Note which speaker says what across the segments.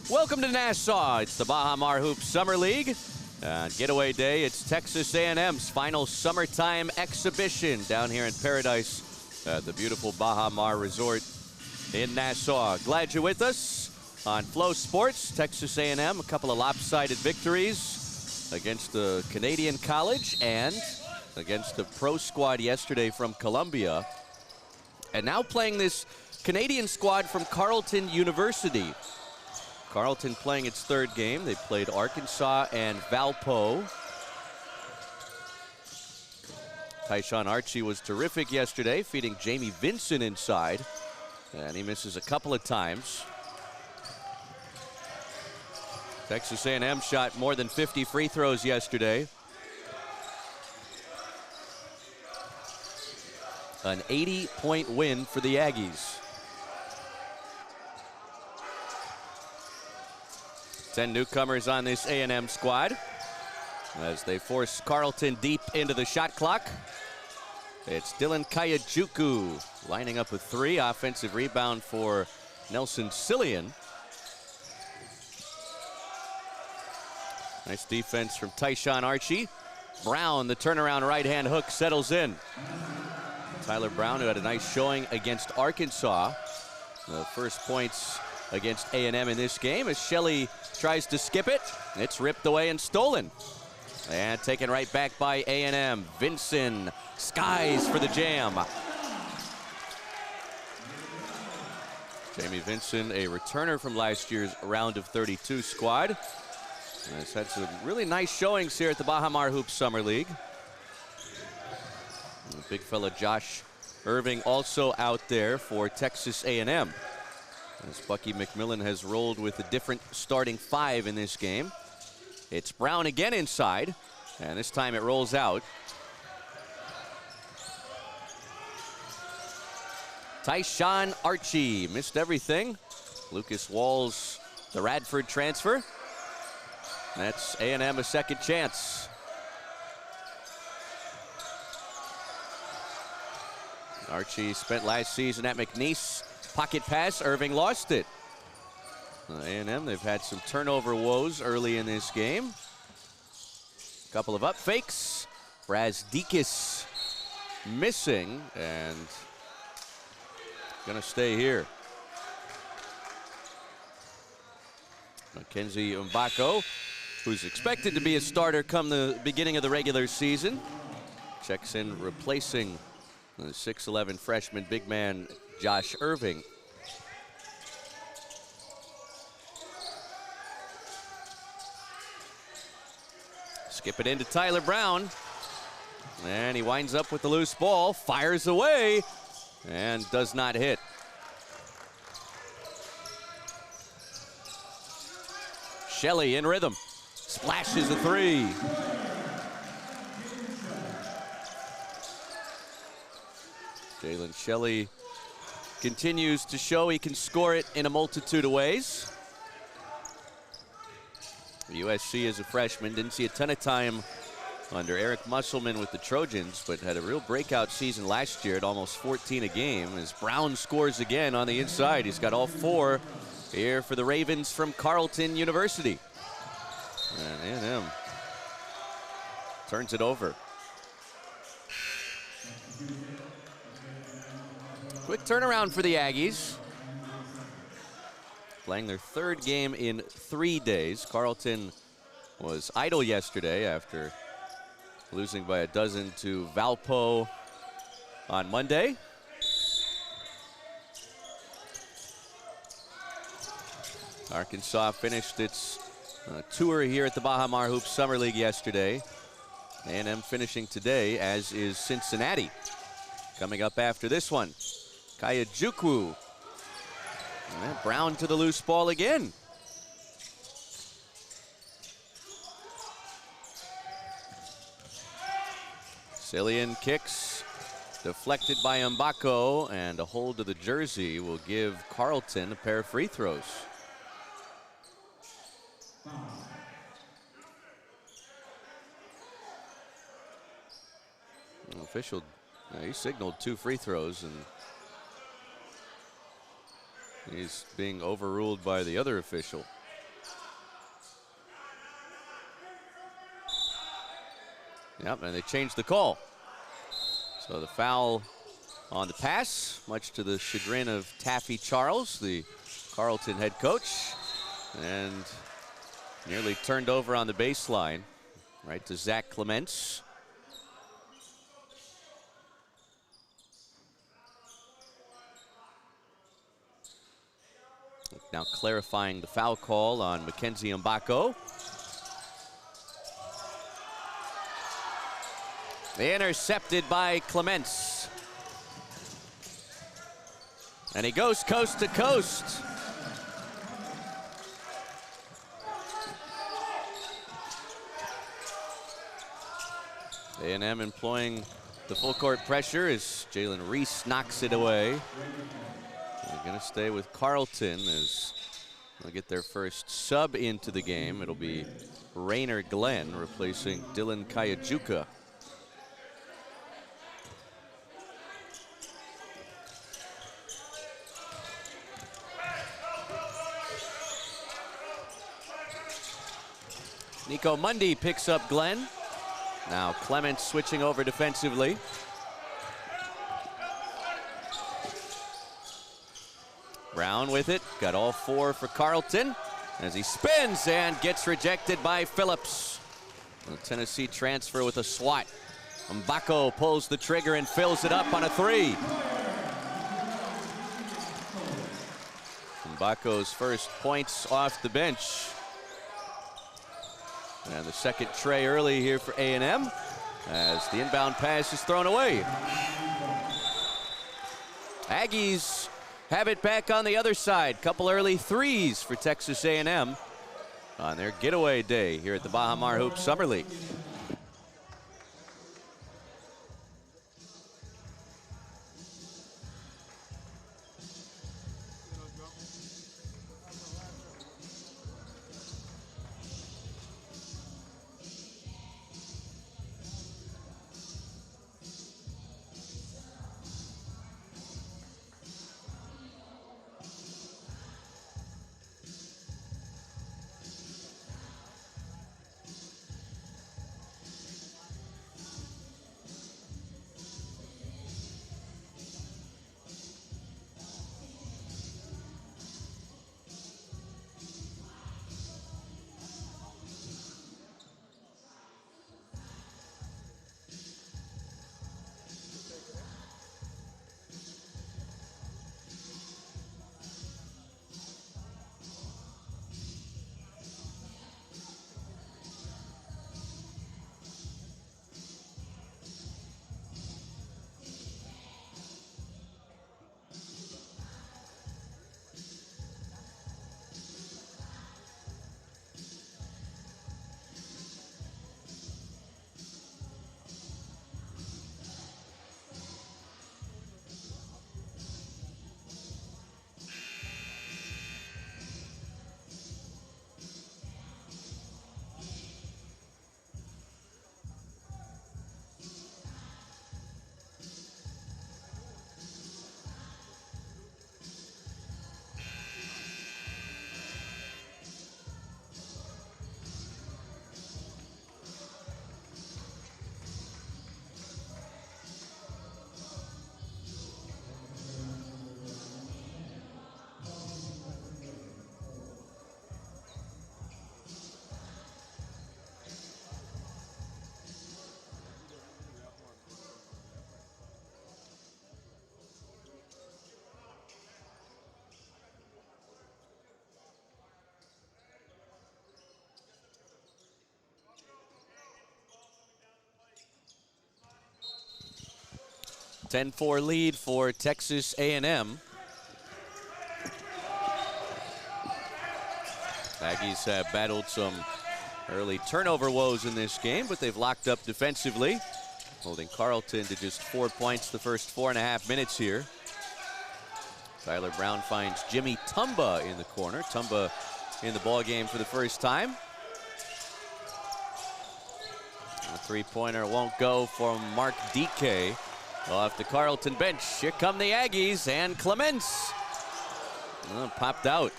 Speaker 1: Welcome to Nassau. It's the Baha FloHoops Summer League. Getaway day, it's Texas A&M's final summertime exhibition down here in Paradise at the beautiful Baha Mar Resort in Nassau. Glad you're with us on Flow Sports. Texas A&M, a couple of lopsided victories against the Canadian College and against the pro squad yesterday from Columbia. And now playing this Canadian squad from Carleton University. Carleton playing its third game. They played Arkansas and Valpo. Tyshawn Archie was terrific yesterday, feeding Jamie Vincent inside. And he misses a couple of times. Texas A&M shot more than 50 free throws yesterday. An 80-point win for the Aggies. 10 newcomers on this A&M squad as they force Carleton deep into the shot clock. It's Dylan Kayajuku lining up with 3. Offensive rebound for Nelson Cillian. Nice defense from Tyshawn Archie. Brown, the turnaround right-hand hook, settles in. Tyler Brown, who had a nice showing against Arkansas. The first points against A&M in this game as Shelley tries to skip it. It's ripped away and stolen. And taken right back by A&M. Vincent skies for the jam. Jamie Vincent, a returner from last year's round of 32 squad. And has had some really nice showings here at the Baha FloHoops Summer League. And the big fella Josh Irving also out there for Texas A&M. As Bucky McMillan has rolled with a different starting 5 in this game. It's Brown again inside, and this time it rolls out. Tyshawn Archie missed everything. Lucas Walls, the Radford transfer. That's A&M a second chance. Archie spent last season at McNeese. Pocket pass, Irving lost it. A&M, they've had some turnover woes early in this game. Couple of up fakes. Brazdikis missing and gonna stay here. Mackenzie Mbako, who's expected to be a starter come the beginning of the regular season, checks in replacing the 6'11" freshman big man Josh Irving. Skip it into Tyler Brown. And he winds up with the loose ball, fires away, and does not hit. Shelley in rhythm. Splashes a 3. Jalen Shelley continues to show he can score it in a multitude of ways. USC as a freshman, didn't see a ton of time under Eric Musselman with the Trojans, but had a real breakout season last year at almost 14 a game as Brown scores again on the inside. He's got all 4 here for the Ravens from Carleton University. And A&M turns it over. Quick turnaround for the Aggies. Playing their third game in 3 days. Carleton was idle yesterday after losing by a dozen to Valpo on Monday. Arkansas finished its tour here at the Baha Mar Hoops Summer League yesterday. A&M finishing today, as is Cincinnati. Coming up after this one, Kayajukwu. And Brown to the loose ball again. Cillian kicks, deflected by Mbako, and a hold to the jersey will give Carleton a pair of free throws. Official, he signaled 2 free throws, and he's being overruled by the other official. Yep, and they changed the call. So the foul on the pass, much to the chagrin of Taffy Charles, the Carleton head coach, and nearly turned over on the baseline, right to Zach Clements. Now clarifying the foul call on Mackenzie Mbako. Intercepted by Clements. And he goes coast to coast. A&M employing the full court pressure as Jalen Reese knocks it away. They're going to stay with Carleton as they'll get their first sub into the game. It'll be Rainer Glenn replacing Dylan Kayajukwu. Nico Mundy picks up Glenn. Now Clements switching over defensively. Brown with it, got all 4 for Carleton as he spins and gets rejected by Phillips. The Tennessee transfer with a swat. Mbako pulls the trigger and fills it up on a 3. Mbako's first points off the bench. And the second tray early here for A&M as the inbound pass is thrown away. Aggies have it back on the other side. Couple early threes for Texas A&M on their getaway day here at the Baha Mar Hoops Summer League. 10-4 lead for Texas A&M. Aggies have battled some early turnover woes in this game, but they've locked up defensively, holding Carleton to just 4 points the first 4.5 minutes here. Tyler Brown finds Jimmy Tumba in the corner. Tumba in the ball game for the first time. A three-pointer won't go from Mark DK. Off the Carleton bench. Here come the Aggies, and Clements popped out.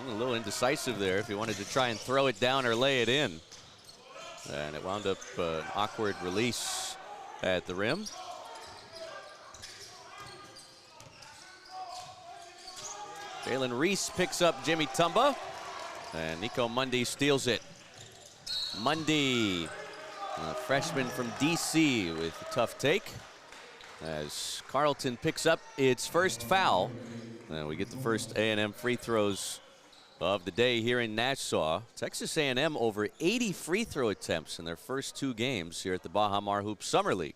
Speaker 1: A little indecisive there if he wanted to try and throw it down or lay it in. And it wound up an awkward release at the rim. Jalen Reese picks up Jimmy Tumba, and Nico Mundy steals it. Mundy, a freshman from DC, with a tough take as Carleton picks up its first foul. And we get the first A&M free throws of the day here in Nassau. Texas A&M over 80 free throw attempts in their first 2 games here at the Baha Mar-Hoops Summer League.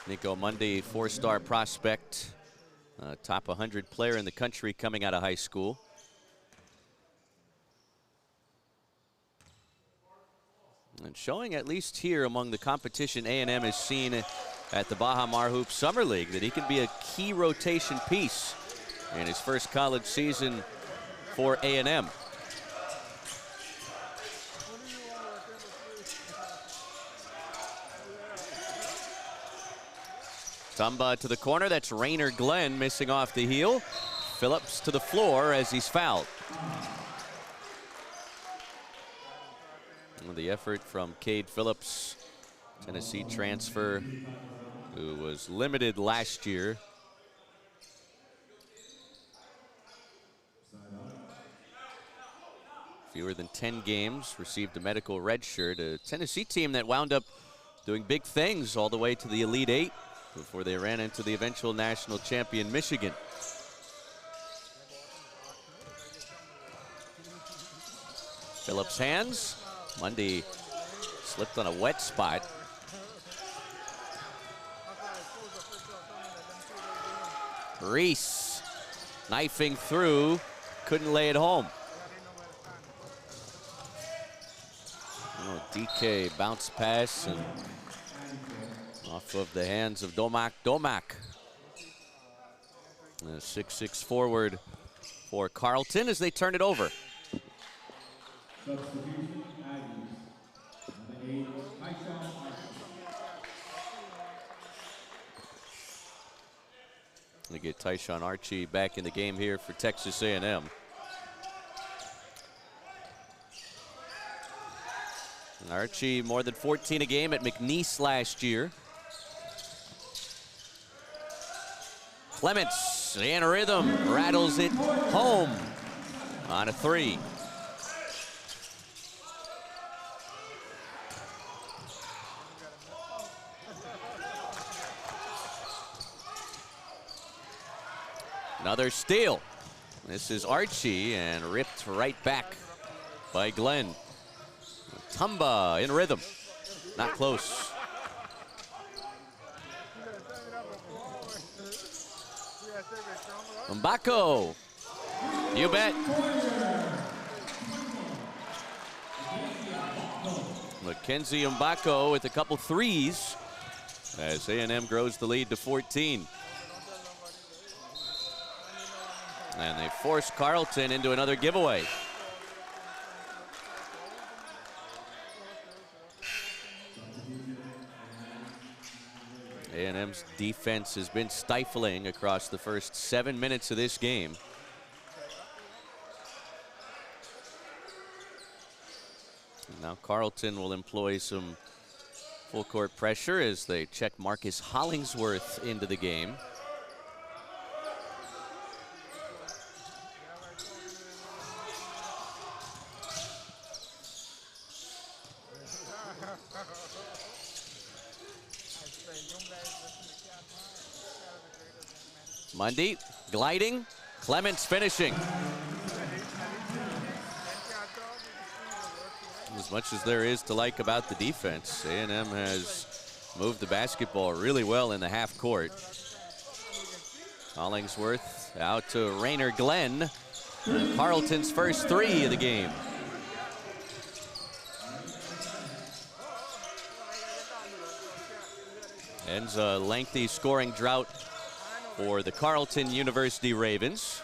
Speaker 1: Nico Mundy, 4-star prospect, top 100 player in the country coming out of high school. And showing, at least here among the competition A&M has seen at the Baha Mar-Hoops Summer League, that he can be a key rotation piece in his first college season for A&M. Tumba to the corner. That's Rainer Glenn missing off the heel. Phillips to the floor as he's fouled. The effort from Cade Phillips, Tennessee transfer, who was limited last year. Fewer than 10 games, received a medical red shirt. A Tennessee team that wound up doing big things all the way to the Elite Eight before they ran into the eventual national champion Michigan. Phillips' hands. Mundy slipped on a wet spot. Reese knifing through, couldn't lay it home. Oh, DK bounce pass and off of the hands of Domak. A 6'6" forward for Carleton as they turn it over. They get Tyshawn Archie back in the game here for Texas A&M. Archie more than 14 a game at McNeese last year. Clements in rhythm, rattles it home on a 3. Another steal. This is Archie, and ripped right back by Glenn. Tumba in rhythm. Not close. Mbako. You bet. Mackenzie Mbako with a couple threes as A&M grows the lead to 14. And they force Carleton into another giveaway. A&M's defense has been stifling across the first 7 minutes of this game. And now Carleton will employ some full court pressure as they check Marcus Hollingsworth into the game. Mundy gliding. Clements finishing. As much as there is to like about the defense, A&M has moved the basketball really well in the half court. Hollingsworth out to Rainer Glenn. Carleton's first three of the game. Ends a lengthy scoring drought for the Carleton University Ravens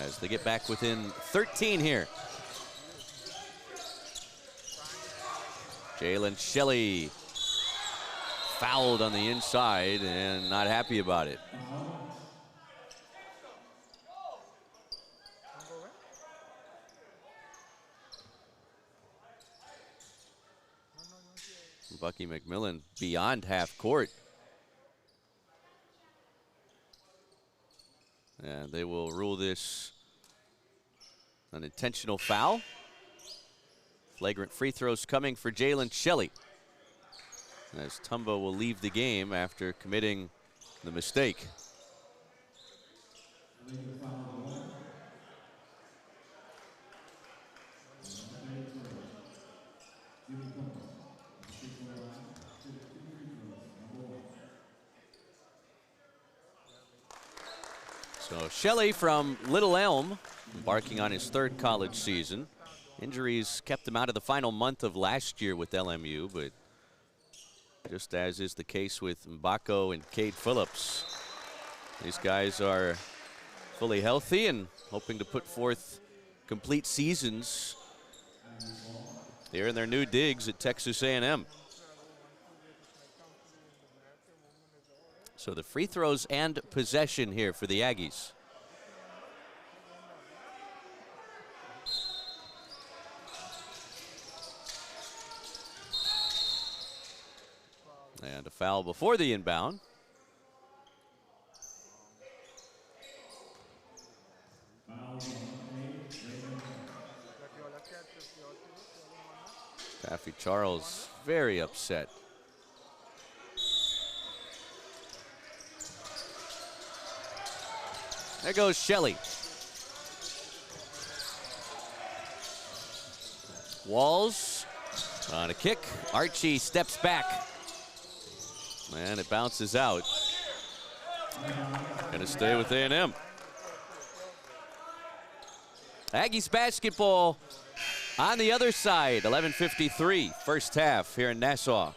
Speaker 1: as they get back within 13 here. Jalen Shelley fouled on the inside and not happy about it. Bucky McMillan beyond half court. And they will rule this an intentional foul. Flagrant free throws coming for Jalen Shelley, as Tumbo will leave the game after committing the mistake. So Shelley from Little Elm, embarking on his third college season. Injuries kept him out of the final month of last year with LMU, but just as is the case with Mbako and Cade Phillips, these guys are fully healthy and hoping to put forth complete seasons here in their new digs at Texas A&M. So the free throws and possession here for the Aggies. And a foul before the inbound. Taffy Charles very upset. There goes Shelley. Walls on a kick. Archie steps back. And it bounces out. Gonna stay with A&M. Aggies basketball on the other side. 11:53, first half here in Nassau.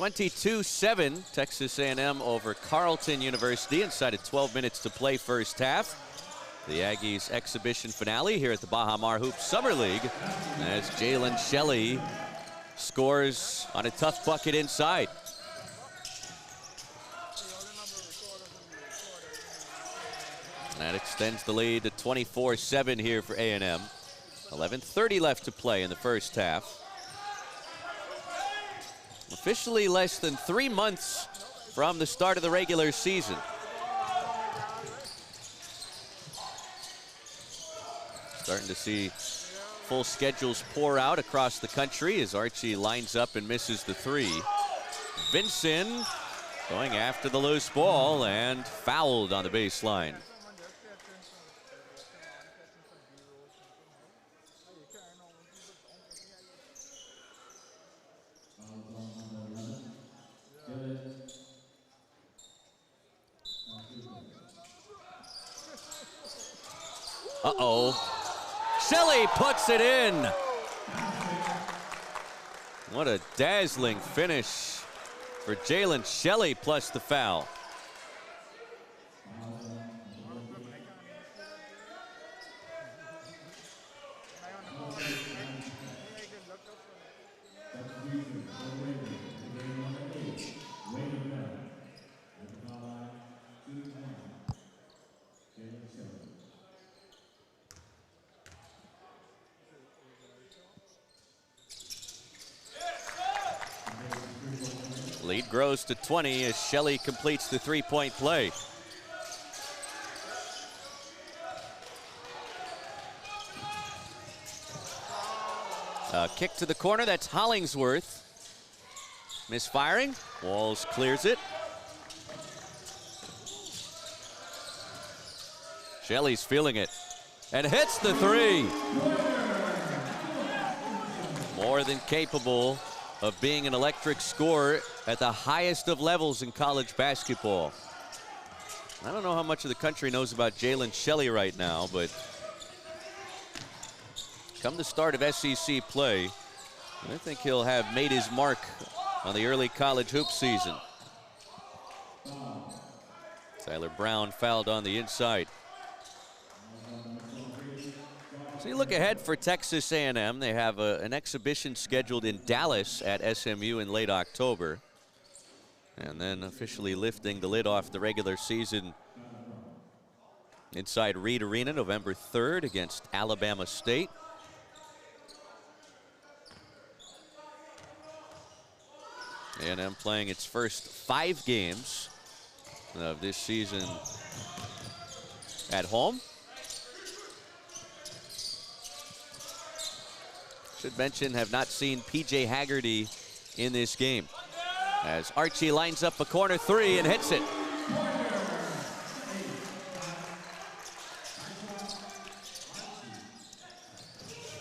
Speaker 1: 22-7, Texas A&M over Carleton University inside of 12 minutes to play first half. The Aggies exhibition finale here at the Baha Hoops Summer League as Jalen Shelley scores on a tough bucket inside. That extends the lead to 24-7 here for A&M. 11:30 left to play in the first half. Officially less than 3 months from the start of the regular season. Starting to see full schedules pour out across the country as Archie lines up and misses the three. Vinson going after the loose ball and fouled on the baseline. Uh-oh. Shelley puts it in. What a dazzling finish for Jalen Shelley plus the foul. Lead grows to 20 as Shelley completes the three-point play. Kick to the corner, that's Hollingsworth. Misfiring, Walls clears it. Shelley's feeling it and hits the three. More than capable of being an electric scorer at the highest of levels in college basketball. I don't know how much of the country knows about Jalen Shelley right now, but come the start of SEC play, I think he'll have made his mark on the early college hoop season. Tyler Brown fouled on the inside. So you look ahead for Texas A&M. They have an exhibition scheduled in Dallas at SMU in late October. And then officially lifting the lid off the regular season inside Reed Arena November 3rd against Alabama State. A&M playing its first 5 games of this season at home. Should mention, have not seen P.J. Haggerty in this game as Archie lines up a corner three and hits it.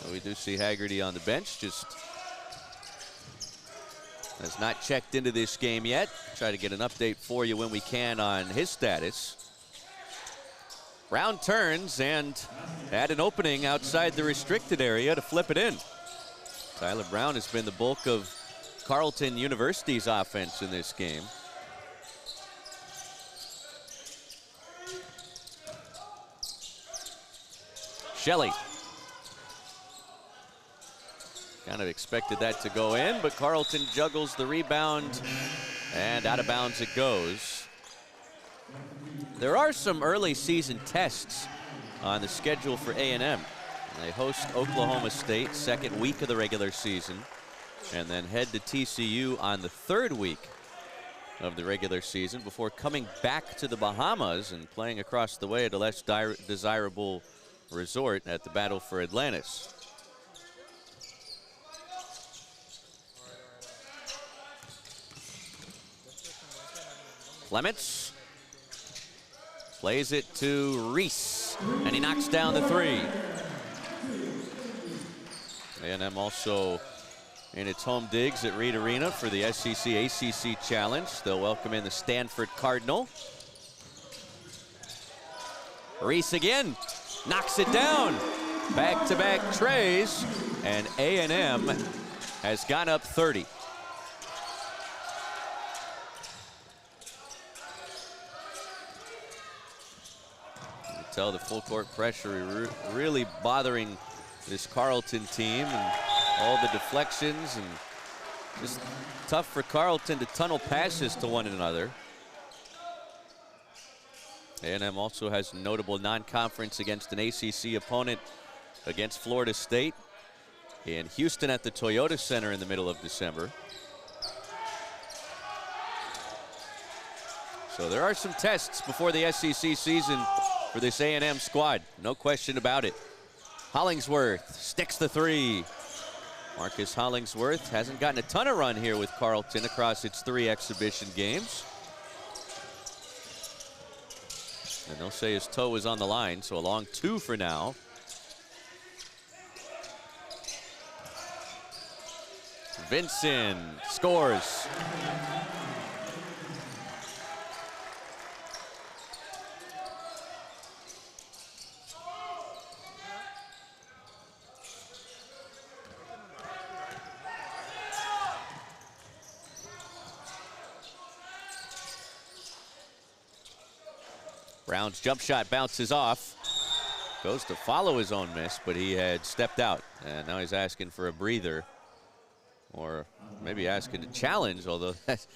Speaker 1: So we do see Haggerty on the bench, just has not checked into this game yet. Try to get an update for you when we can on his status. Brown turns and had an opening outside the restricted area to flip it in. Tyler Brown has been the bulk of Carleton University's offense in this game. Shelley. Kind of expected that to go in, but Carleton juggles the rebound and out of bounds it goes. There are some early season tests on the schedule for A&M. They host Oklahoma State second week of the regular season and then head to TCU on the 3rd week of the regular season before coming back to the Bahamas and playing across the way at a less desirable resort at the Battle for Atlantis. Clements plays it to Reese, and he knocks down the three. A&M also in its home digs at Reed Arena for the SEC ACC Challenge. They'll welcome in the Stanford Cardinal. Reese again, knocks it down. Back-to-back trays, and A&M has gone up 30. tell the full court pressure really bothering this Carleton team, and all the deflections, and just tough for Carleton to tunnel passes to one another. A&M also has notable non-conference against an ACC opponent against Florida State in Houston at the Toyota Center in the middle of December. So there are some tests before the SEC season for this A&M squad, no question about it. Hollingsworth sticks the three. Marcus Hollingsworth hasn't gotten a ton of run here with Carleton across its 3 exhibition games. And they'll say his toe is on the line, so a long 2 for now. Vinson scores. Brown's jump shot bounces off. Goes to follow his own miss, but he had stepped out. And now he's asking for a breather. Or maybe asking to challenge, although that's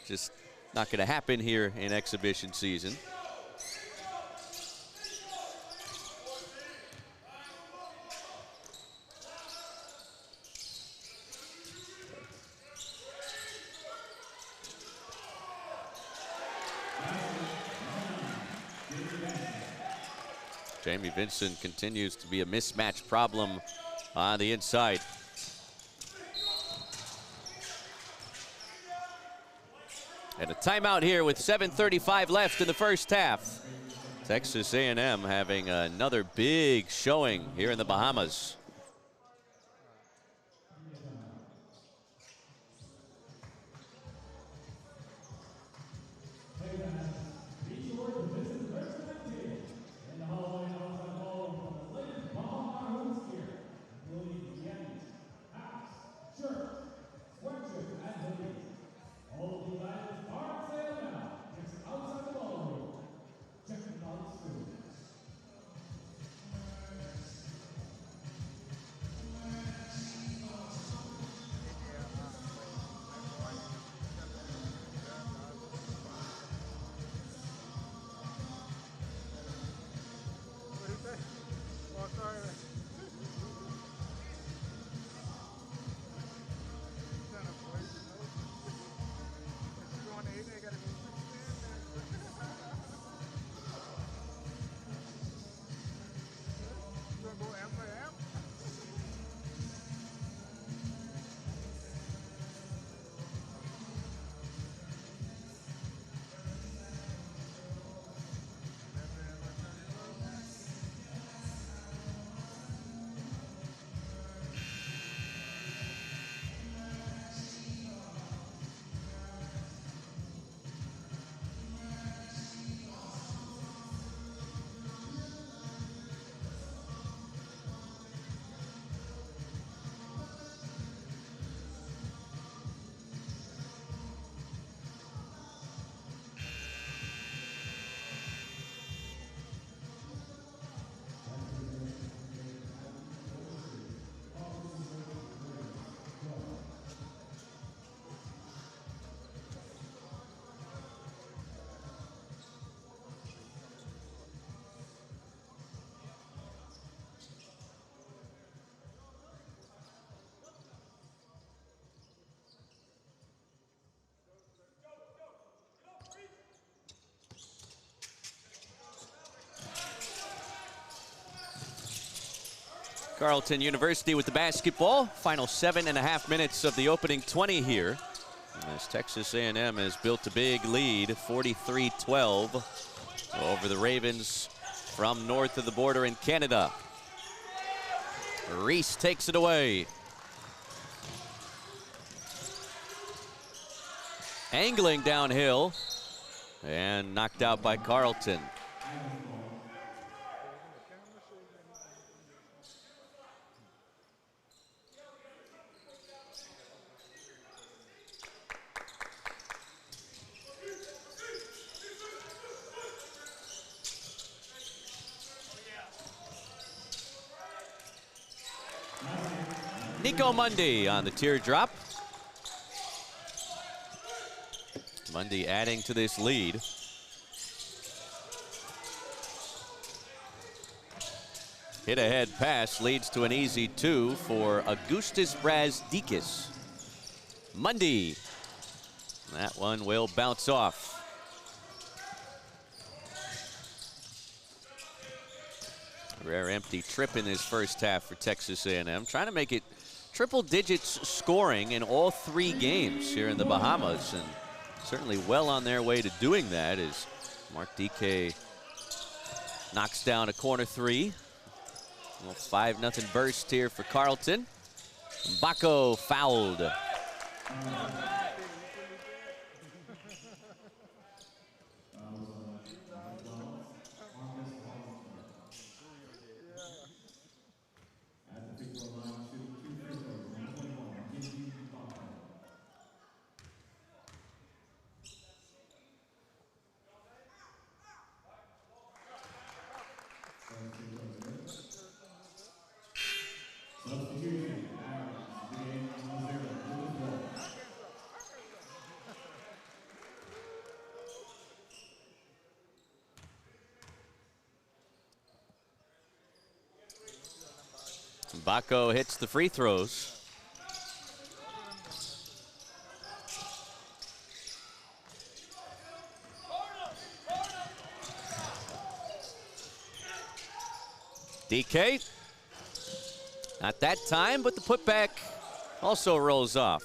Speaker 1: just not going to happen here in exhibition season. Jamie Vinson continues to be a mismatch problem on the inside. And a timeout here with 7:35 left in the first half. Texas A&M having another big showing here in the Bahamas. Carleton University with the basketball. Final 7.5 minutes of the opening 20 here. As Texas A&M has built a big lead, 43-12 over the Ravens from north of the border in Canada. Reese takes it away. Angling downhill and knocked out by Carleton. Nico Mundy on the teardrop. Mundy adding to this lead. Hit ahead pass leads to an easy 2 for Augustus Brazdikis. Mundy. That one will bounce off. Rare empty trip in this first half for Texas A&M. Trying to make it triple digits scoring in all 3 games here in the Bahamas. And certainly well on their way to doing that as Mark DK knocks down a corner 3. A little 5-0 burst here for Carleton. Baha fouled. Baha hits the free throws. DK, not that time, but the putback also rolls off.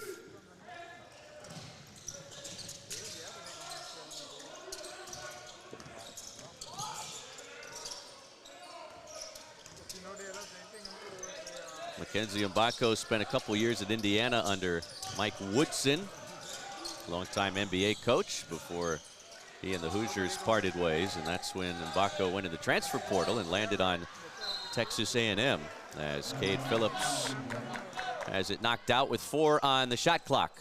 Speaker 1: Mackenzie Mbako spent a couple years at Indiana under Mike Woodson, longtime NBA coach, before he and the Hoosiers parted ways, and that's when Mbako went in the transfer portal and landed on Texas A&M as Cade Phillips has it knocked out with 4 on the shot clock.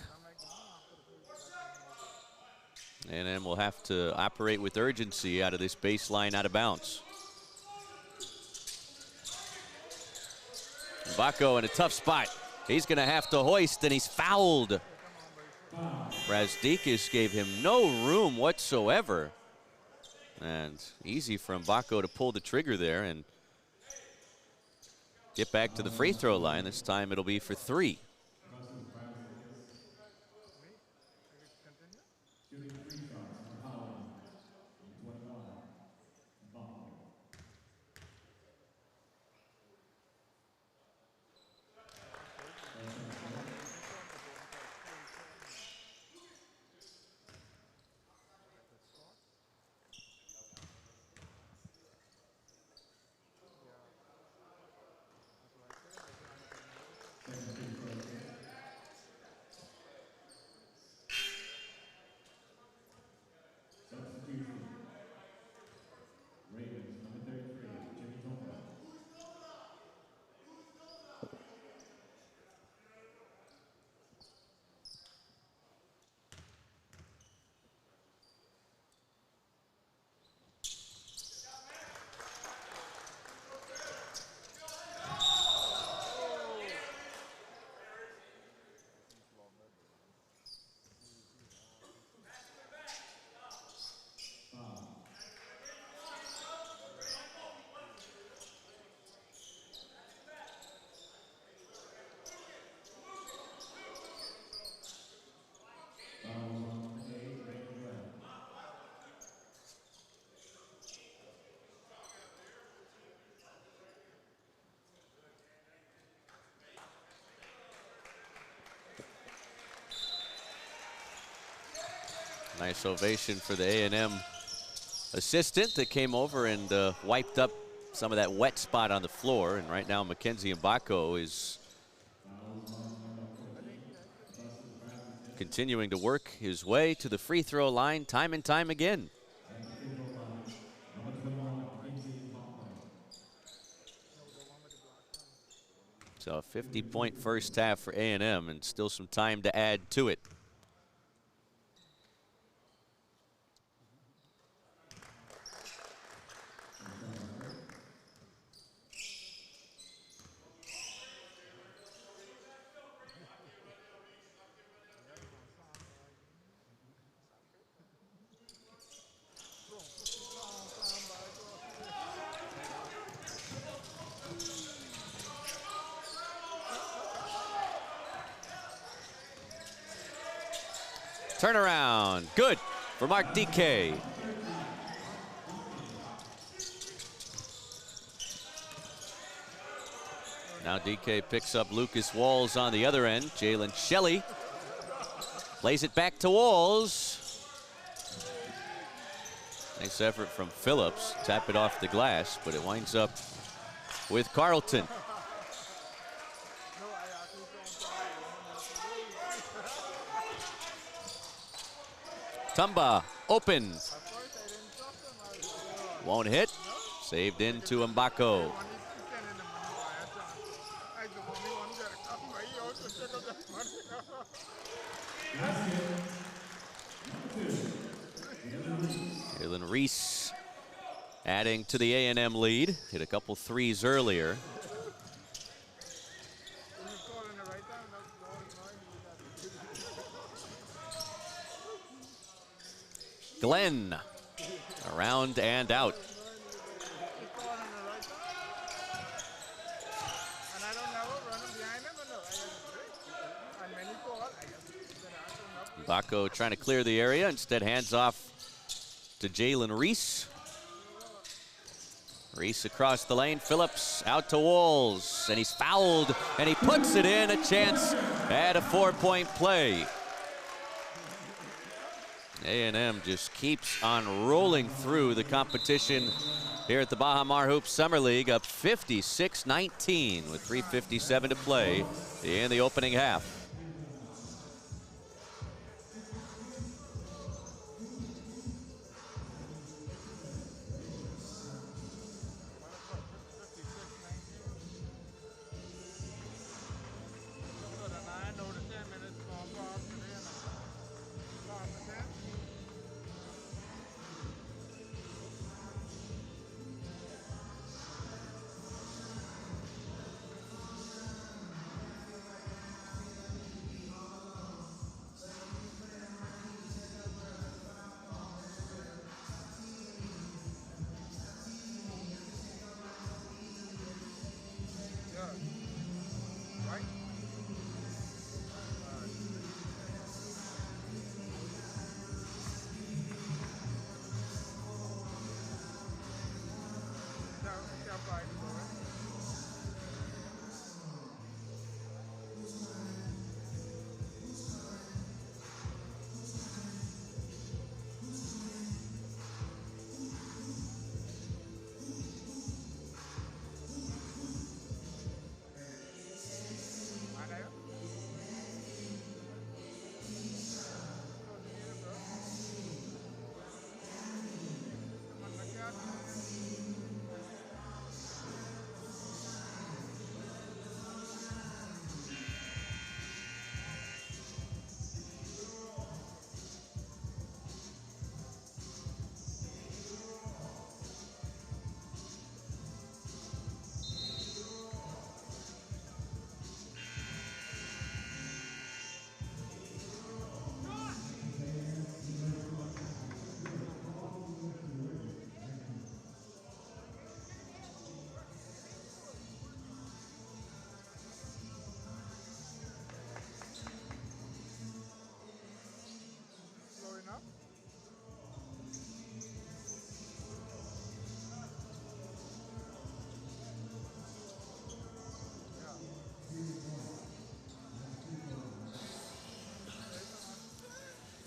Speaker 1: A&M will have to operate with urgency out of this baseline out of bounds. Mbako in a tough spot. He's going to have to hoist, and he's fouled. Brazdikis gave him no room whatsoever. And easy for Mbako to pull the trigger there and get back to the free throw line. This time it'll be for 3. Nice ovation for the A&M assistant that came over and wiped up some of that wet spot on the floor. And right now, Mackenzie Mbako is continuing to work his way to the free throw line time and time again. So a 50-point first half for A&M and still some time to add to it. Turnaround. Good for Mark DK. Now DK picks up Lucas Walls on the other end. Jalen Shelley plays it back to Walls. Nice effort from Phillips. Tap it off the glass, but it winds up with Carleton. Tumba open. Won't hit. Saved into Mbako. Jalen Reese adding to the A&M lead. Hit a couple threes earlier. Glenn around and out. Mbako trying to clear the area, instead hands off to Jalen Reese. Reese across the lane, Phillips out to Walls, and he's fouled, and he puts it in, a chance at a 4-point play. A&M just keeps on rolling through the competition here at the Baha Mar Hoops Summer League, up 56-19 with 3:57 to play in the opening half.
Speaker 2: enough?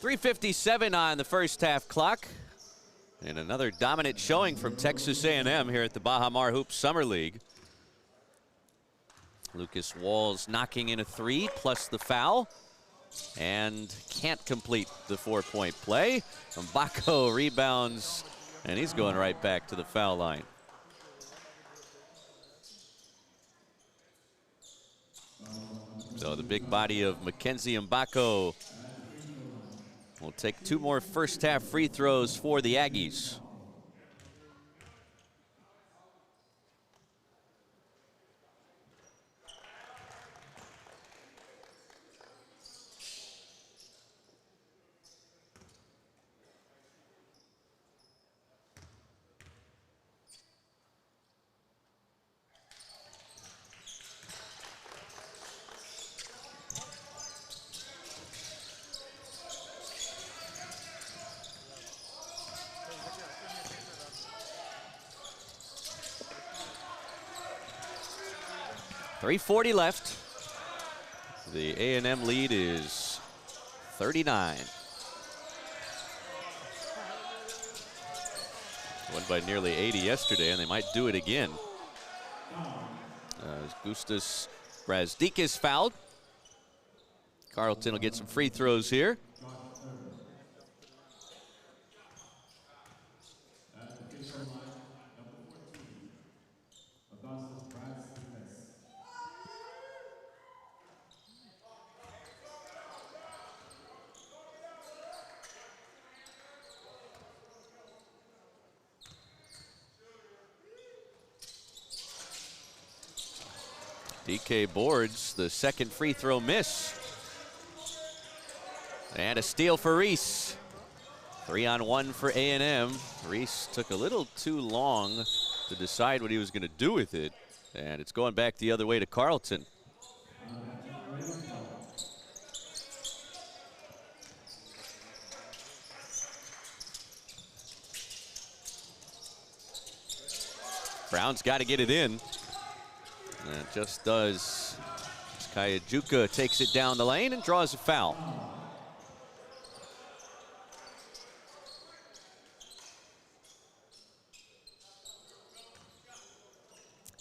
Speaker 1: 3:57 on the first half clock. And another dominant showing from Texas A&M here at the Baha Mar Hoops Summer League. Lucas Walls knocking in a three plus the foul. And can't complete the 4-point play. Mbako rebounds, and he's going right back to the foul line. So the big body of Mackenzie Mbako will take 2 more first half free throws for the Aggies. 3:40 left. The A&M lead is 39. Won by nearly 80 yesterday, and they might do it again. Gustas Brazdikis fouled. Carleton will get some free throws here. DK boards the second free throw miss. And a steal for Reese. 3-on-1 for A&M. Reese took a little too long to decide what he was going to do with it. And it's going back the other way to Carleton. Brown's got to get it in. And it just does. Kayajuka takes it down the lane and draws a foul.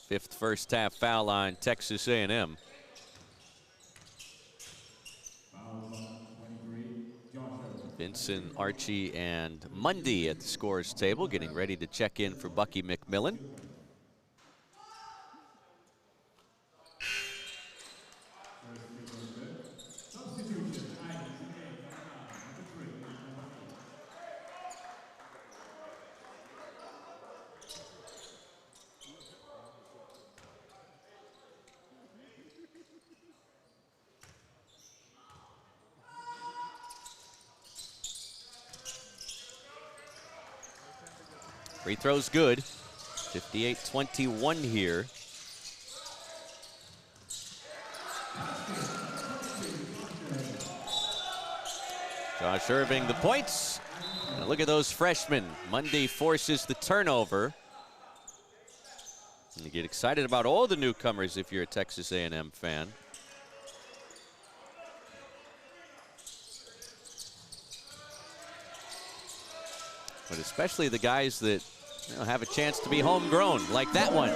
Speaker 1: Fifth first half foul line, Texas A&M. Vincent, Archie, and Mundy at the scorer's table, getting ready to check in for Bucky McMillan. Free throw's good. 58-21 here. Josh Irving the points. And look at those freshmen. Mundy forces the turnover. And you get excited about all the newcomers if you're a Texas A&M fan. But especially the guys that have a chance to be homegrown, like that one.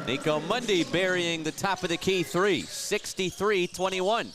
Speaker 1: Nico Mundy burying the top of the key three, 63-21.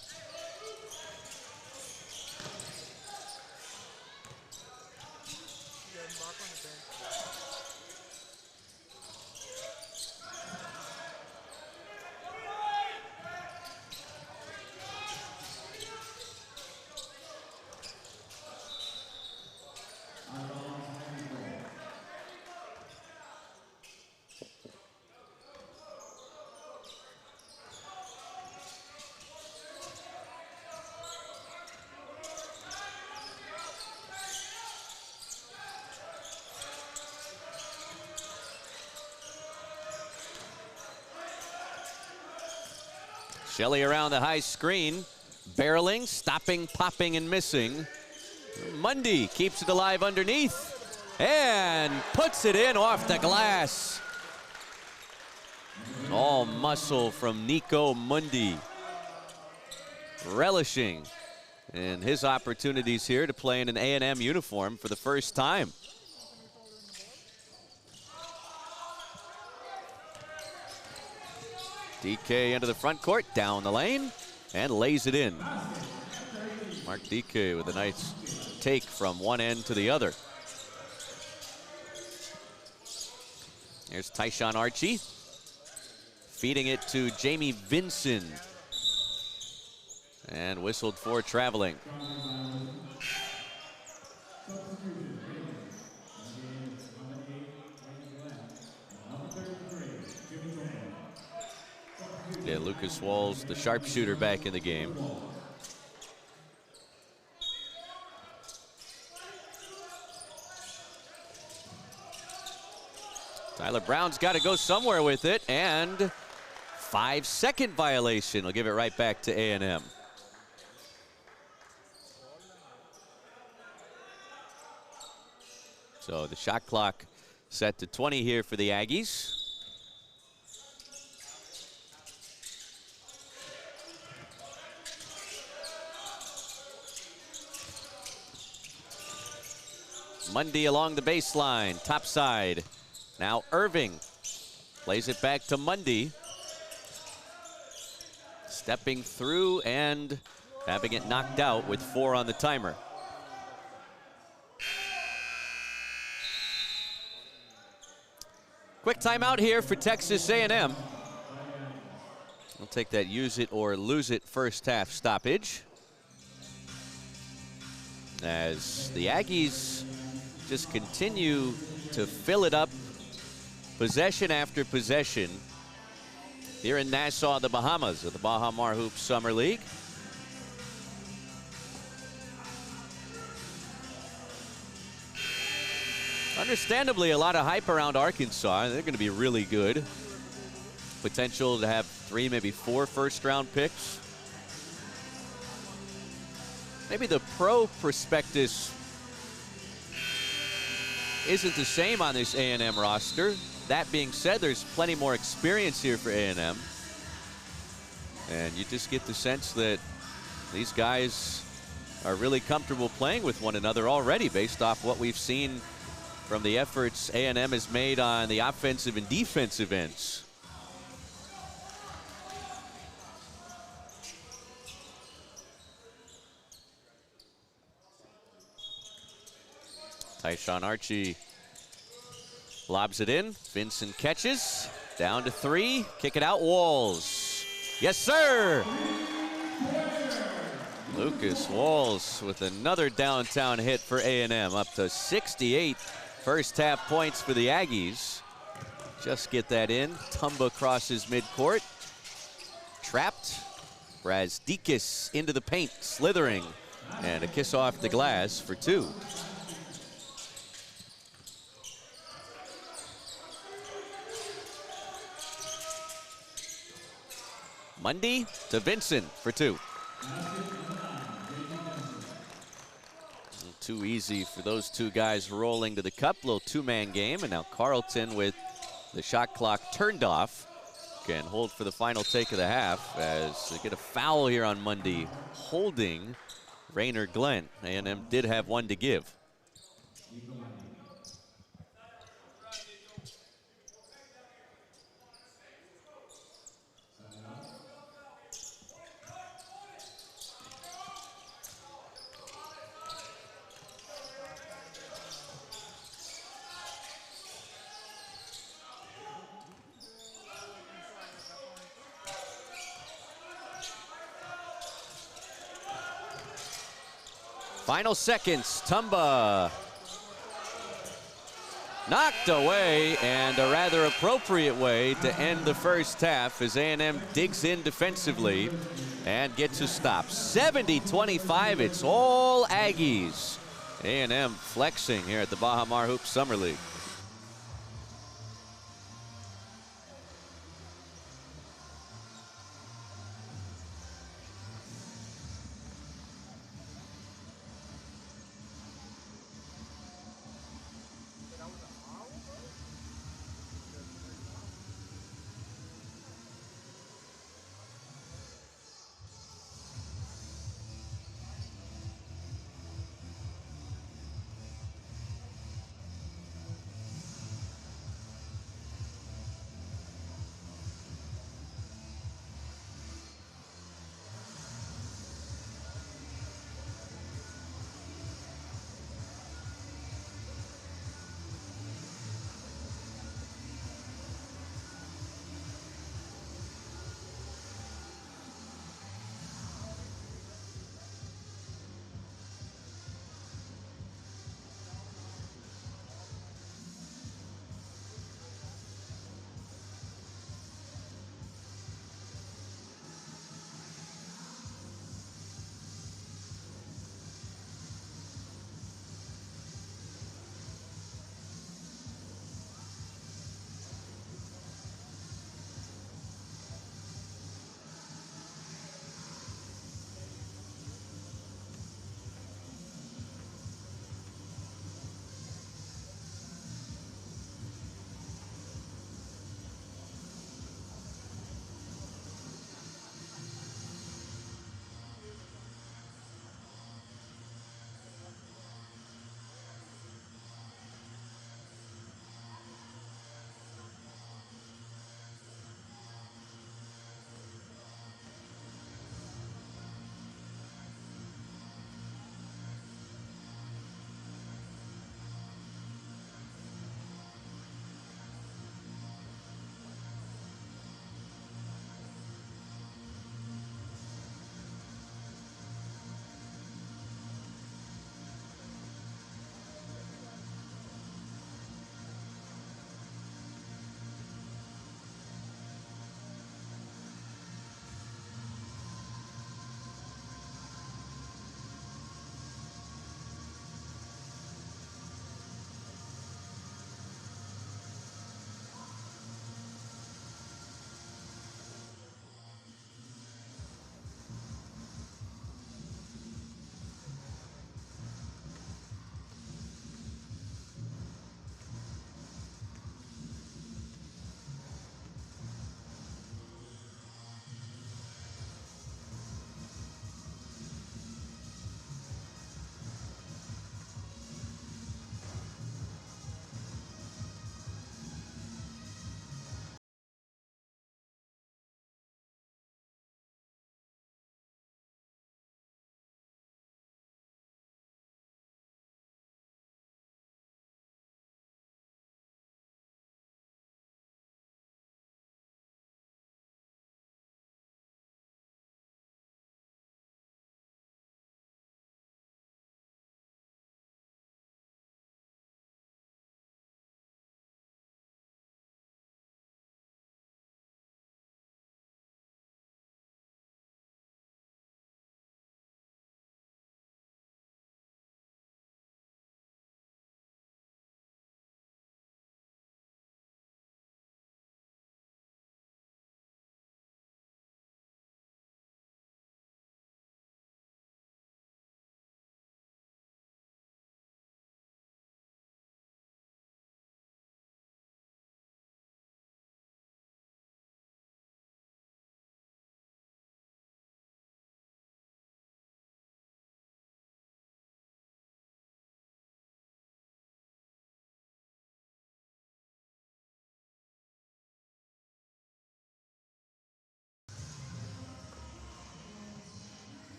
Speaker 1: Shelley around the high screen, barreling, stopping, popping, and missing. Mundy keeps it alive underneath and puts it in off the glass. All muscle from Nico Mundy. Relishing in his opportunities here to play in an A&M uniform for the first time. DK into the front court, down the lane, and lays it in. Mark DK with a nice take from one end to the other. Here's Tyshawn Archie, feeding it to Jamie Vinson. And whistled for traveling. Yeah, Lucas Walls, the sharpshooter, back in the game. Tyler Brown's got to go somewhere with it, and 5-second violation will give it right back to A&M. So the shot clock set to 20 here for the Aggies. Mundy along the baseline, top side. Now Irving plays it back to Mundy. Stepping through and having it knocked out with 4 on the timer. Quick timeout here for Texas A&M. We'll take that use it or lose it first half stoppage. As the Aggies just continue to fill it up possession after possession here in Nassau, the Bahamas, of the Baha Hoops Summer League. Understandably, a lot of hype around Arkansas. They're going to be really good. Potential to have 3, maybe 4 first-round picks. Maybe the pro prospectus isn't the same on this A&M roster. That being said, there's plenty more experience here for A&M. And you just get the sense that these guys are really comfortable playing with one another already based off what we've seen from the efforts A&M has made on the offensive and defensive ends. Tyshawn Archie lobs it in. Vincent catches. Down to 3. Kick it out. Walls. Yes, sir. Lucas Walls with another downtown hit for A&M. Up to 68 first half points for the Aggies. Just get that in. Tumba crosses midcourt. Trapped. Brazdikis into the paint. Slithering. And a kiss off the glass for 2. Mundy to Vincent for 2. Too easy for those 2 guys rolling to the cup. Little 2-man game. And now Carleton, with the shot clock turned off, can hold for the final take of the half as they get a foul here on Mundy, holding Rainer Glenn. A&M did have 1 to give. Final seconds, Tumba knocked away, and a rather appropriate way to end the first half as A&M digs in defensively and gets a stop. 70-25, it's all Aggies. A&M flexing here at the Baha Hoops Summer League.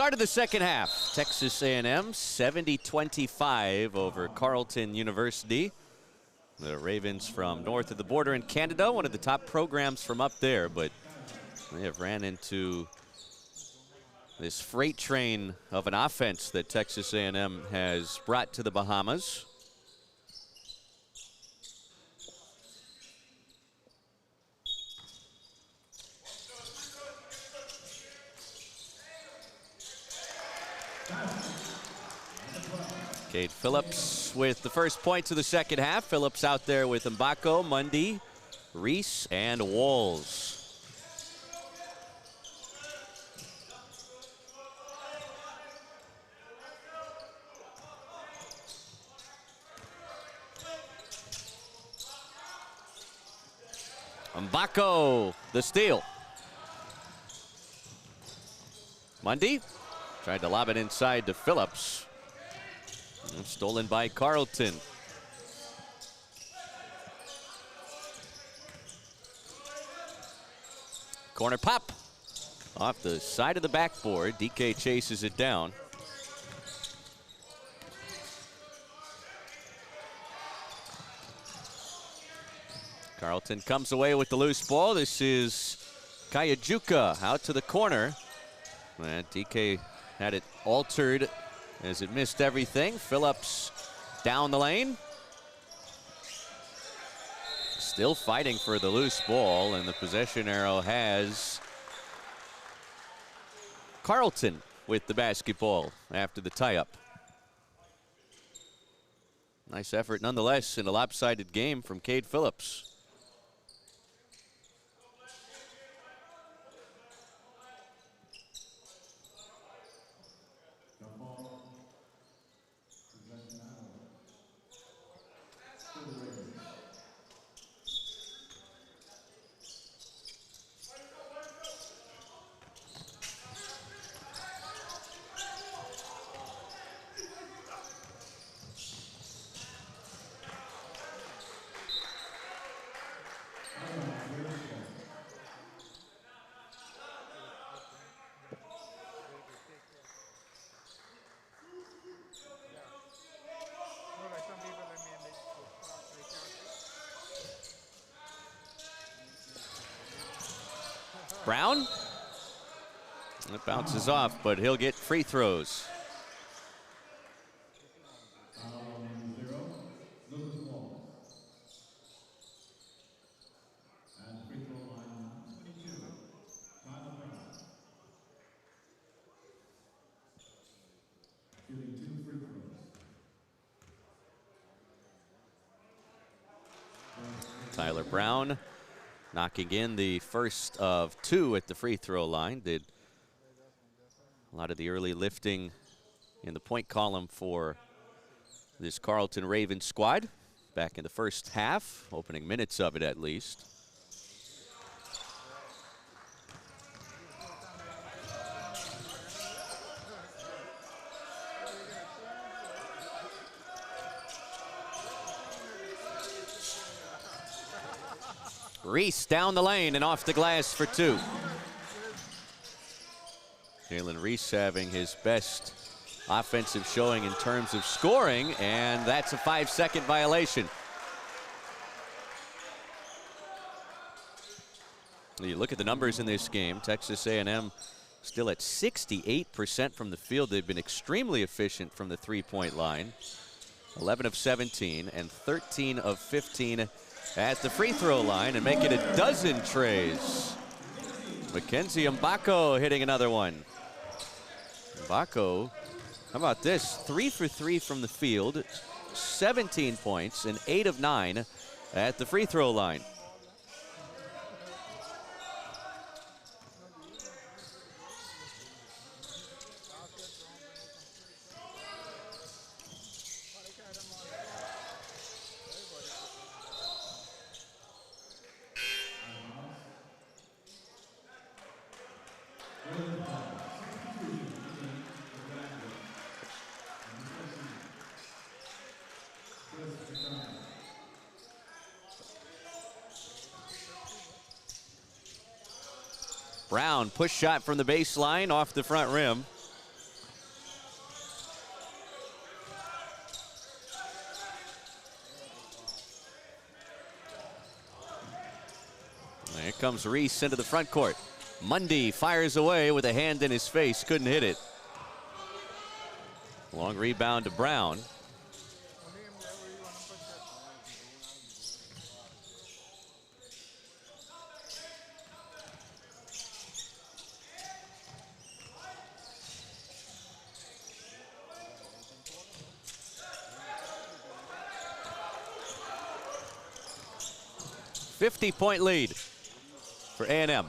Speaker 1: Start of the second half. Texas A&M 70-25 over Carleton University. The Ravens from north of the border in Canada, one of the top programs from up there, but they have ran into this freight train of an offense that Texas A&M has brought to the Bahamas. Cade Phillips with the first points of the second half. Phillips out there with Mbako, Mundy, Reese, and Walls. Mbako, the steal. Mundy tried to lob it inside to Phillips. Stolen by Carleton. Corner pop off the side of the backboard. DK chases it down. Carleton comes away with the loose ball. This is Kayajuka out to the corner. And DK had it altered as it missed everything. Phillips down the lane. Still fighting for the loose ball, and the possession arrow has Carleton with the basketball after the tie-up. Nice effort nonetheless in a lopsided game from Cade Phillips. Brown. It bounces off, but he'll get free throws. Tyler Brown knocking in the first of two at the free throw line. Did a lot of the early lifting in the point column for this Carleton Ravens squad back in the first half, opening minutes of it at least. Reese down the lane and off the glass for two. Jalen Reese having his best offensive showing in terms of scoring, and that's a 5-second violation. You look at the numbers in this game. Texas A&M still at 68% from the field. They've been extremely efficient from the three-point line. 11 of 17 and 13 of 15 at the free throw line, and make it a dozen trays. Mackenzie Mbako hitting another one. Mbako, how about this? 3 for 3 from the field, 17 points, and 8 of 9 at the free throw line. Brown, push shot from the baseline off the front rim. Here comes Reese into the front court. Mundy fires away with a hand in his face. Couldn't hit it. Long rebound to Brown. 50-point lead for A&M.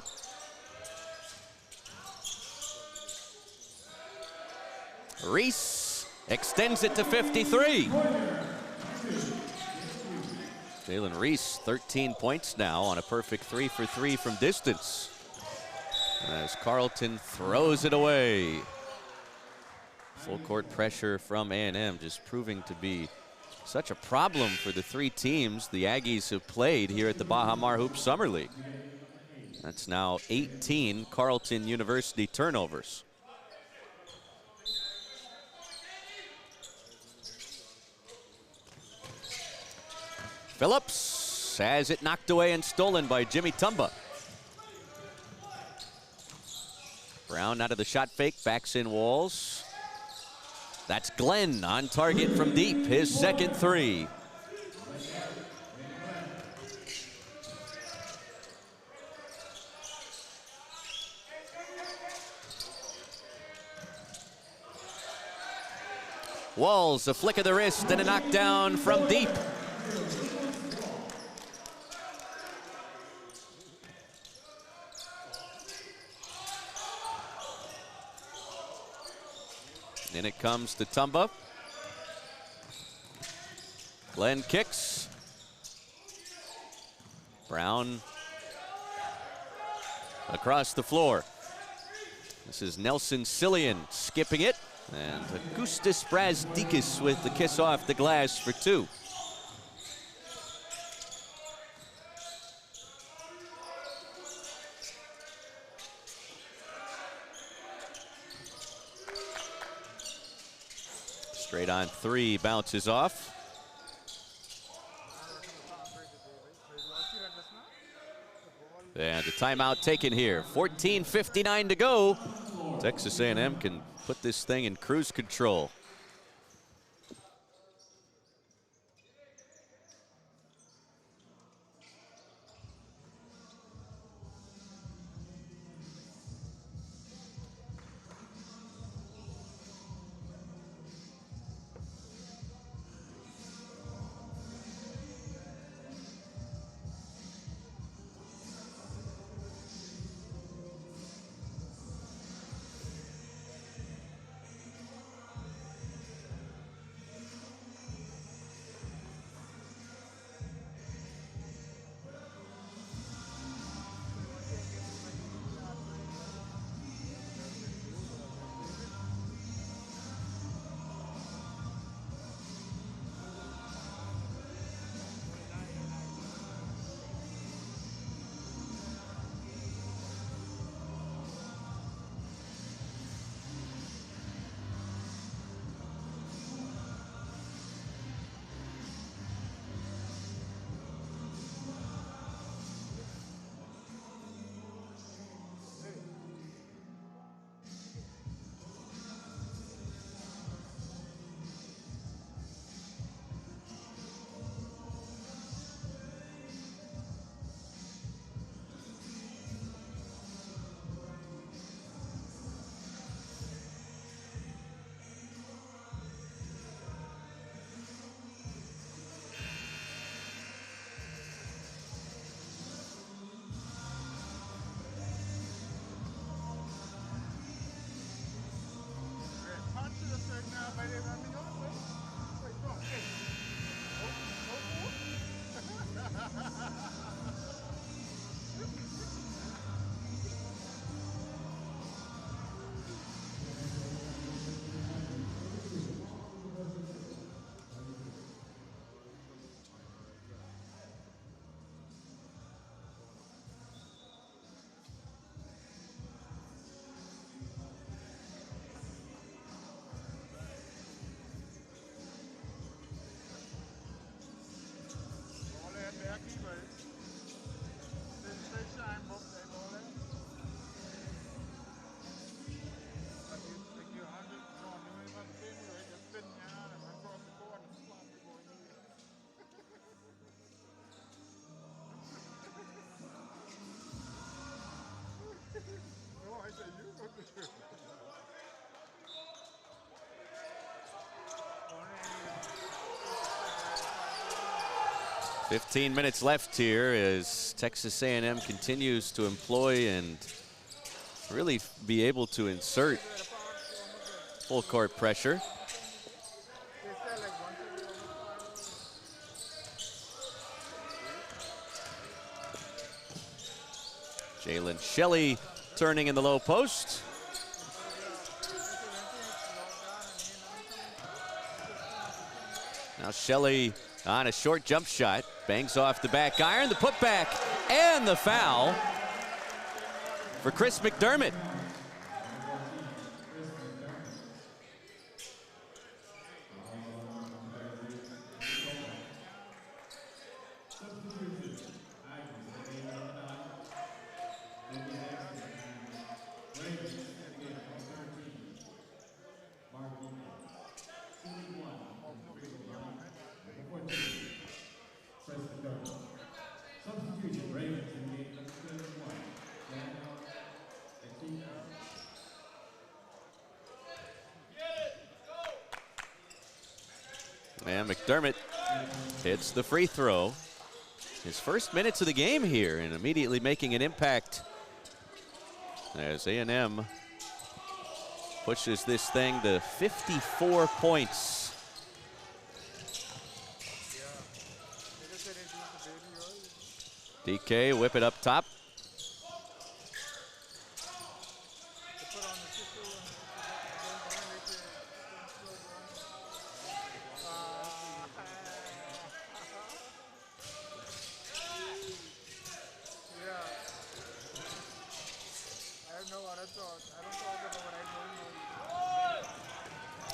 Speaker 1: Reese extends it to 53. Jalen Reese, 13 points now on a perfect 3 for 3 from distance. As Carleton throws it away. Full court pressure from A&M, just proving to be such a problem for the three teams the Aggies have played here at the Baha Hoops Summer League. That's now 18 Carleton University turnovers. Phillips has it knocked away and stolen by Jimmy Tumba. Brown out of the shot fake, backs in Walls. That's Glenn on target from deep, his second three. Walls, a flick of the wrist and a knockdown from deep. In it comes to Tumba. Glenn kicks. Brown across the floor. This is Nelson Cillian skipping it. And Augustus Brazdikis with the kiss off the glass for two. Straight on three, bounces off. And a timeout taken here. 14:59 to go. Texas A&M can put this thing in cruise control. 15 minutes left here as Texas A&M continues to employ and really be able to insert full court pressure. Jalen Shelley turning in the low post. Now Shelley on a short jump shot, bangs off the back iron, the putback, and the foul for Chris McDermott. And McDermott hits the free throw. His first minutes of the game here and immediately making an impact as A&M pushes this thing to 54 points. DK whip it up top.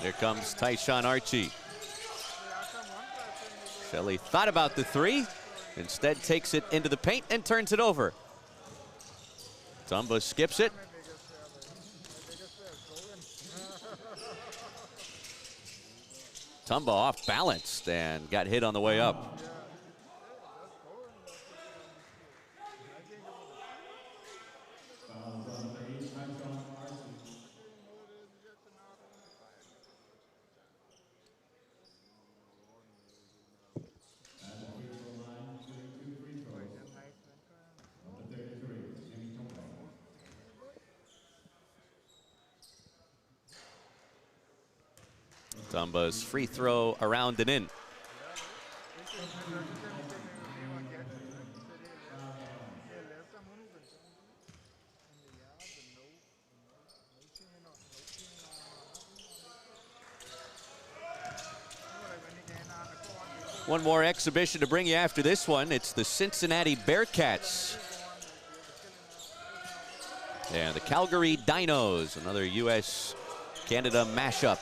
Speaker 1: Here comes Tyshawn Archie. Shelley thought about the three, instead takes it into the paint and turns it over. Tumba skips it. Tumba off balanced and got hit on the way up. Tumba's free throw around and in. One more exhibition to bring you after this one. It's the Cincinnati Bearcats and the Calgary Dinos, another U.S.-Canada mashup.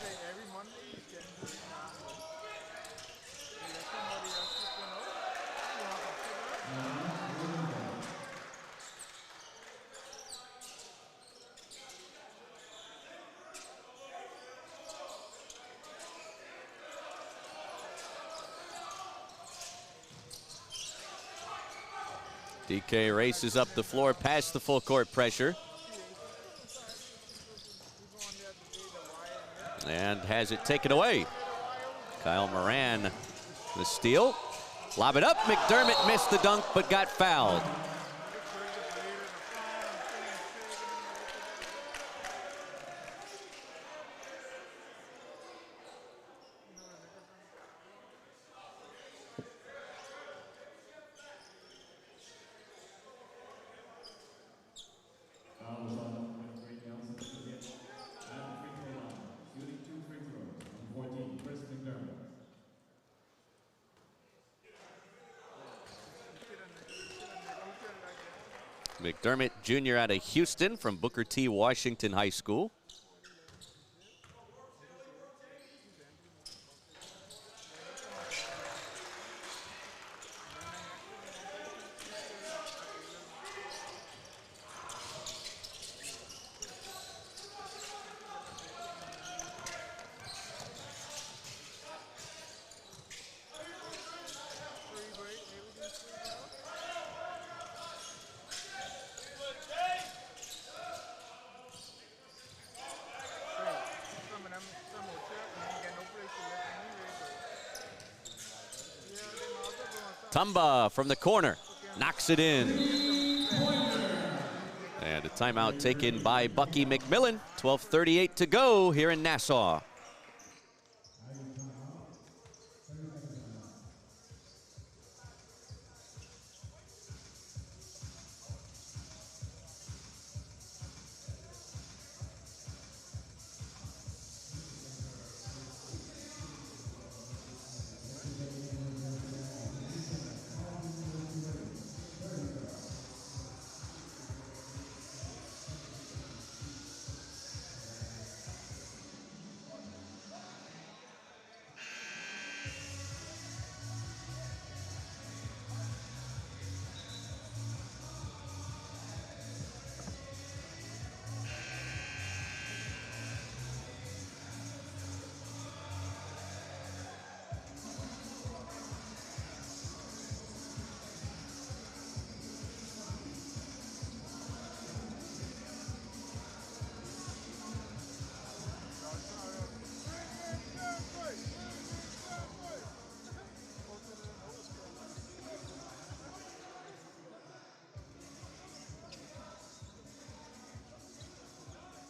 Speaker 1: DK races up the floor past the full court pressure. And has it taken away. Kyle Moran, the steal. Lob it up, McDermott missed the dunk but got fouled. McDermott, junior out of Houston from Booker T. Washington High School. Tumba from the corner, knocks it in. And a timeout taken by Bucky McMillan. 12:38 to go here in Nassau.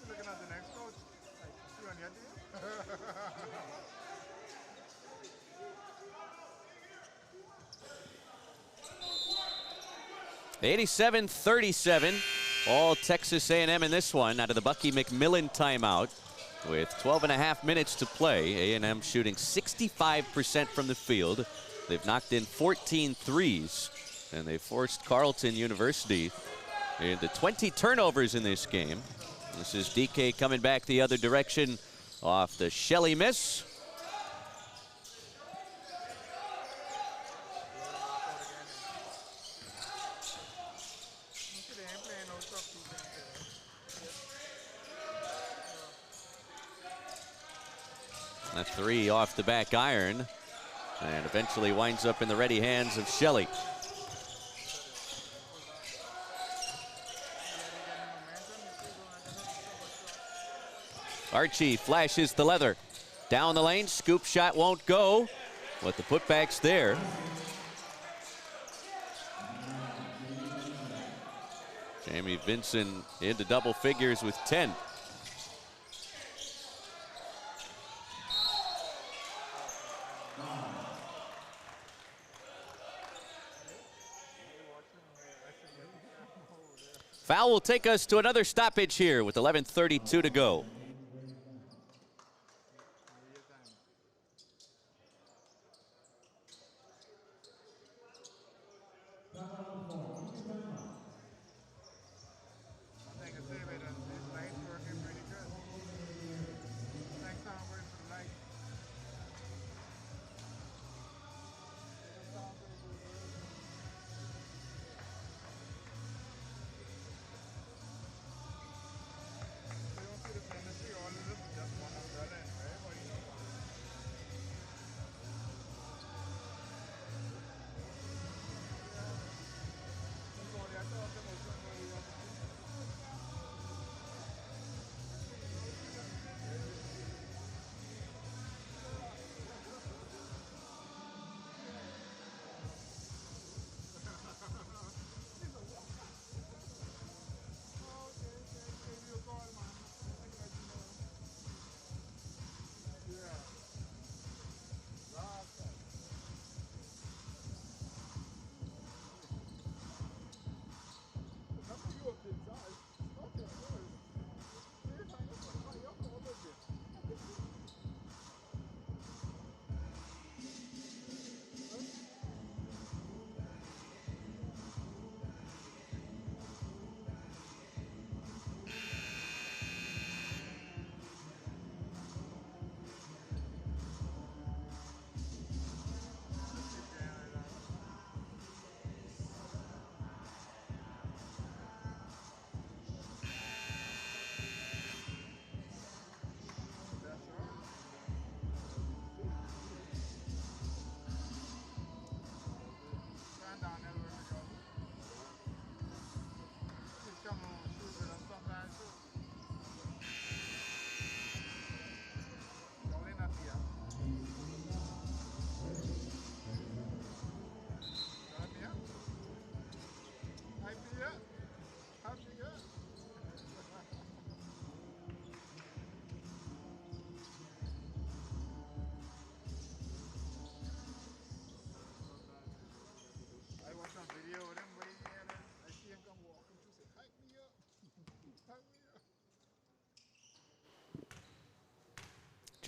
Speaker 2: Looking at the next coach. Like, you on your team?
Speaker 1: 87-37, all Texas A&M in this one out of the Bucky McMillan timeout. With 12.5 minutes to play, A&M shooting 65% from the field. They've knocked in 14 threes, and they forced Carleton University into 20 turnovers in this game. This is DK coming back the other direction off the Shelley miss. A three off the back iron, and eventually winds up in the ready hands of Shelley. Archie flashes the leather. Down the lane, scoop shot won't go, but the putback's there. Jamie Vinson into double figures with 10. Foul will take us to another stoppage here with 11:32 to go.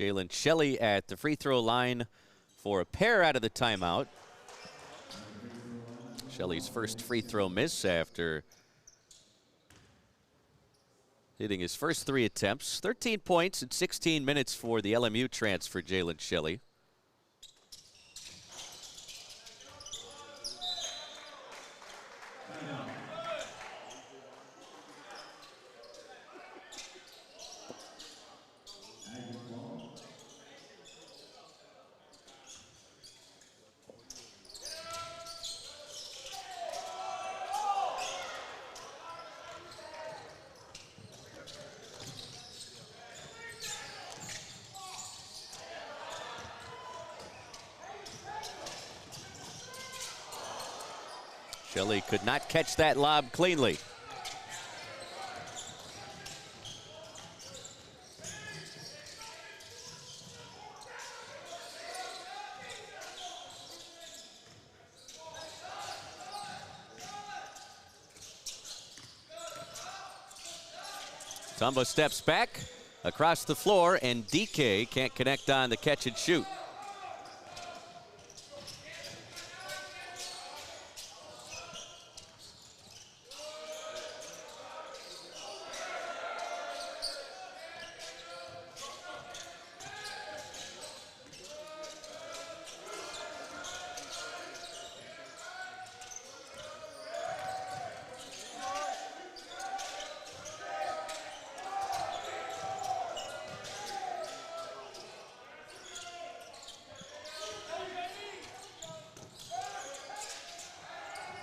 Speaker 1: Jalen Shelley at the free throw line for a pair out of the timeout. Shelley's first free throw miss after hitting his first 3 attempts. 13 points in 16 minutes for the LMU transfer, Jalen Shelley. Shelley could not catch that lob cleanly. Tumba steps back across the floor, and DK can't connect on the catch and shoot.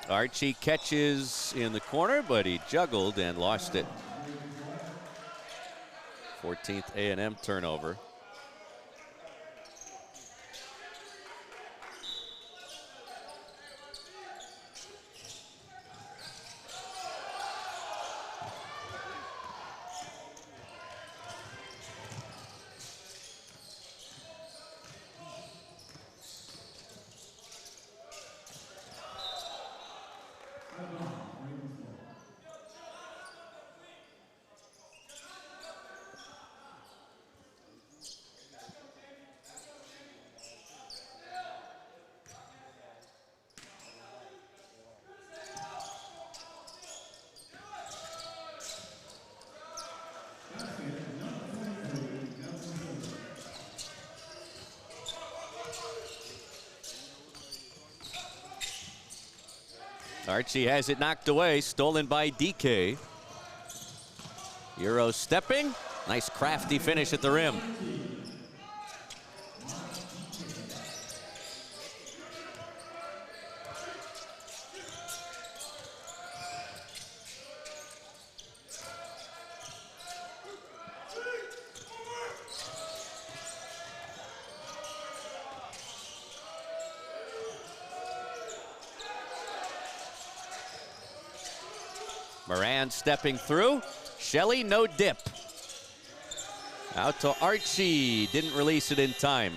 Speaker 1: Archie catches in the corner, but he juggled and lost it. 14th A&M turnover. Archie has it knocked away, stolen by DK. Euro stepping, nice crafty finish at the rim. Moran stepping through. Shelley, no dip. Out to Archie. Didn't release it in time.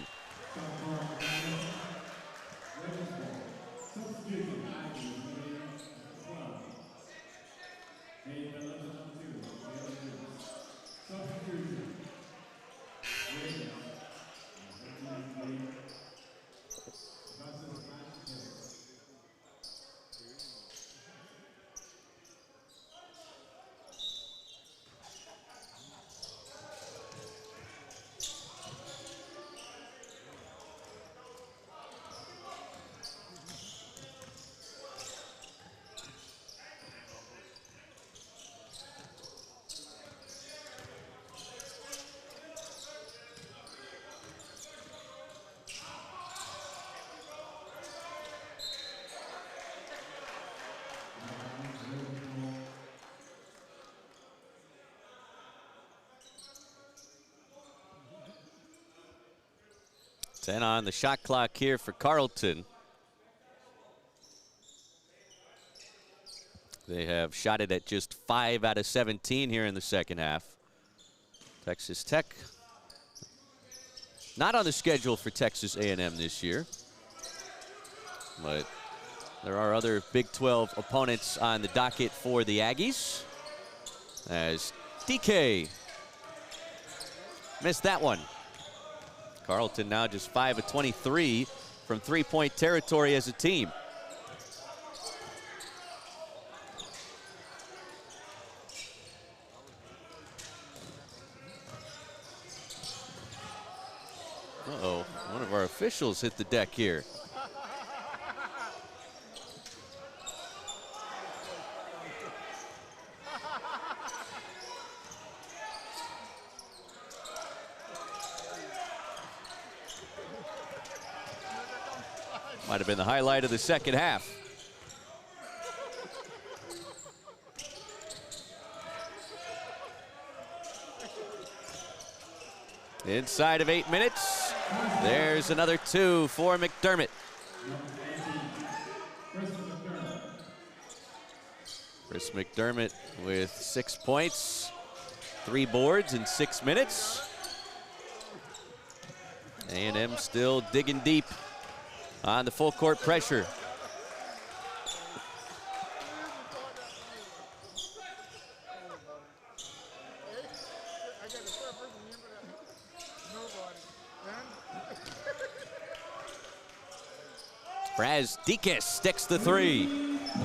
Speaker 1: Ten on the shot clock here for Carleton. They have shot it at just 5 out of 17 here in the second half. Texas Tech not on the schedule for Texas A&M this year, but there are other Big 12 opponents on the docket for the Aggies, as DK missed that one. Carleton now just 5 of 23 from three-point territory as a team. Uh-oh, one of our officials hit the deck here. Might have been the highlight of the second half. Inside of 8 minutes, there's another 2 for McDermott. Chris McDermott with 6 points, 3 boards in 6 minutes. A&M still digging deep on the full court pressure. Brazdikis sticks the 3.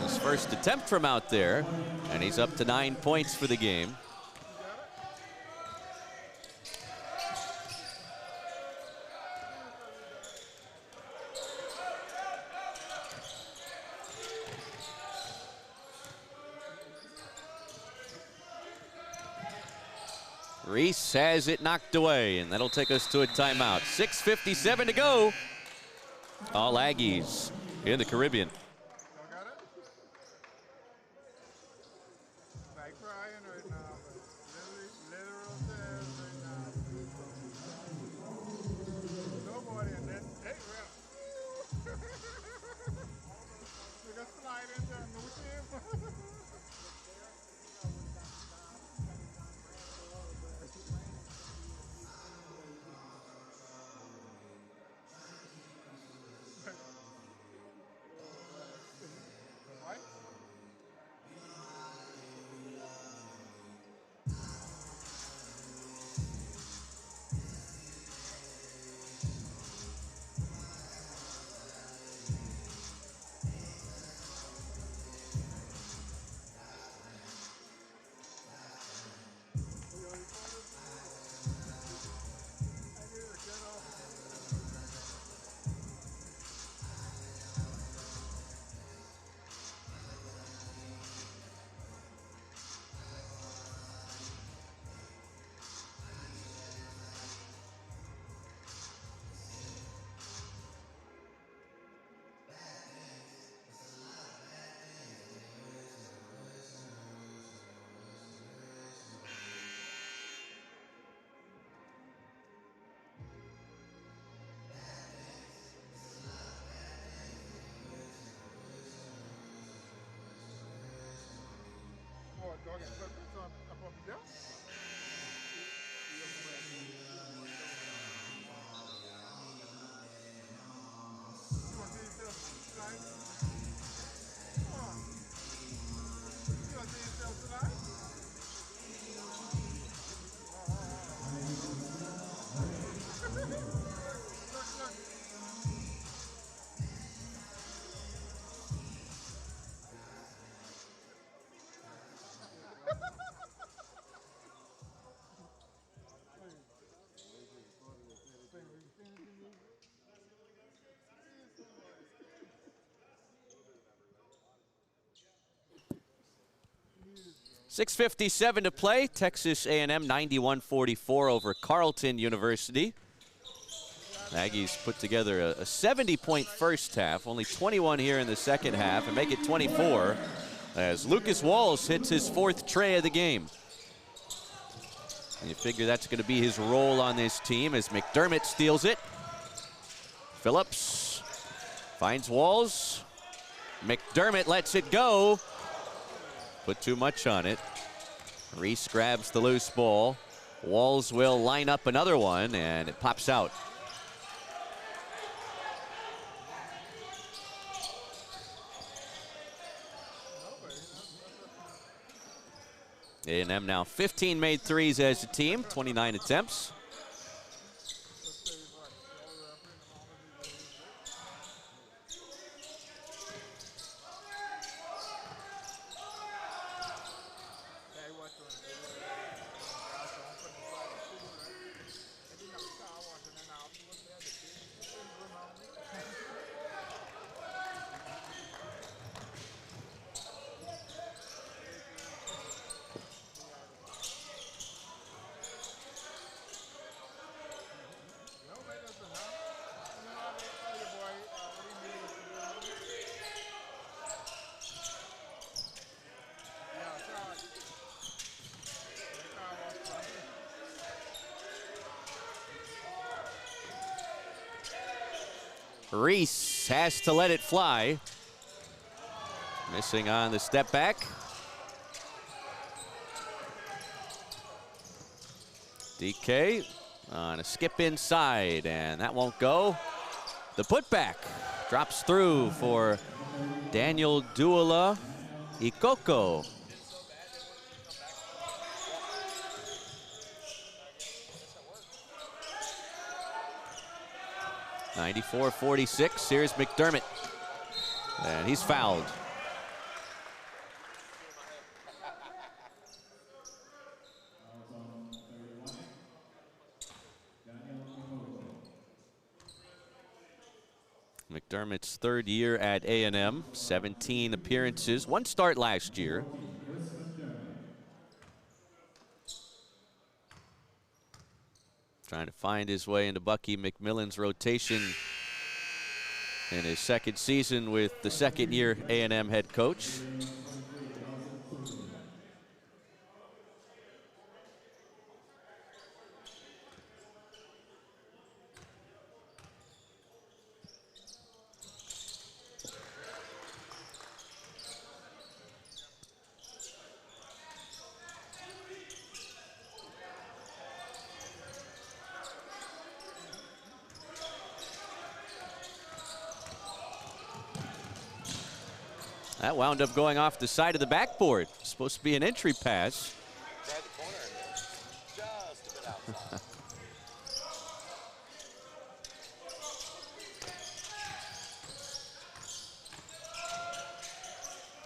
Speaker 1: His first attempt from out there, and he's up to 9 points for the game. Reese has it knocked away, and that'll take us to a timeout. 6:57 to go. All Aggies in the Caribbean.
Speaker 2: Y'all got it? Like crying right now, but literal tears right now. Nobody, and then, hey, well. We got slide into a new team. Dog and put this on up on the desk. You want to see yourself tonight? Come on. You want to see yourself tonight? Look.
Speaker 1: .657 to play. Texas A&M 91-44 over Carleton University. Aggies put together a 70-point first half, only 21 here in the second half, and make it 24 as Lucas Walls hits his 4th tray of the game. And you figure that's going to be his role on this team as McDermott steals it. Phillips finds Walls. McDermott lets it go. Put too much on it. Reese grabs the loose ball. Walls will line up another one, and it pops out. A&M now 15 made threes as a team, 29 attempts. Reese has to let it fly. Missing on the step back. DK on a skip inside, and that won't go. The putback drops through for Daniel Duala Ikoko. (94-46). Here's McDermott, and he's fouled. McDermott's third year at A&M, 17 appearances, 1 start last year. Trying to find his way into Bucky McMillan's rotation in his second season with the second-year A&M head coach. That wound up going off the side of the backboard. Supposed to be an entry pass.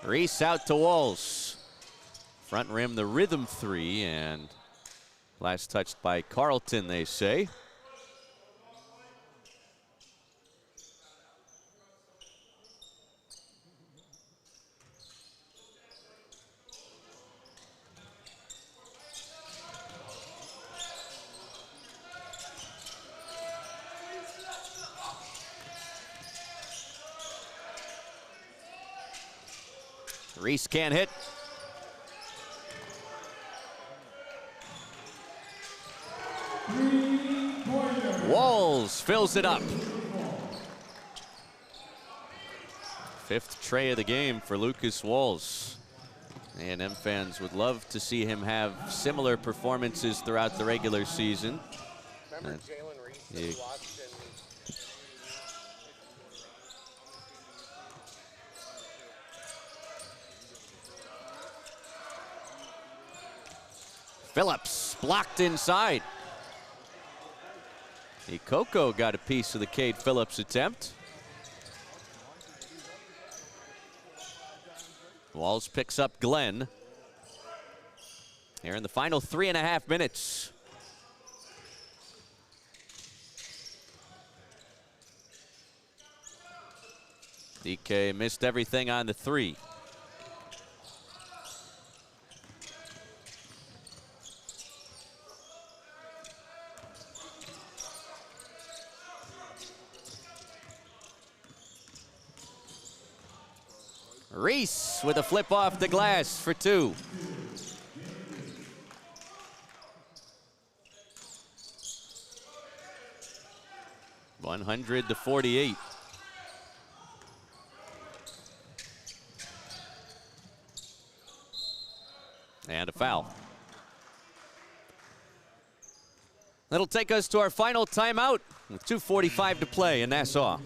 Speaker 1: Reese out to Walls. Front rim, the rhythm 3, and last touched by Carleton, they say. Reese can't hit. Walls fills it up. 5th tray of the game for Lucas Walls. A&M fans would love to see him have similar performances throughout the regular season.
Speaker 3: Remember Jalen Reese that watched in
Speaker 1: Phillips blocked inside. Ikoko got a piece of the Cade Phillips attempt. Walls picks up Glenn. Here in the final 3.5 minutes. DK missed everything on the 3. Reese with a flip off the glass for 2. (100-48). And a foul. That'll take us to our final timeout with 2:45 to play in Nassau.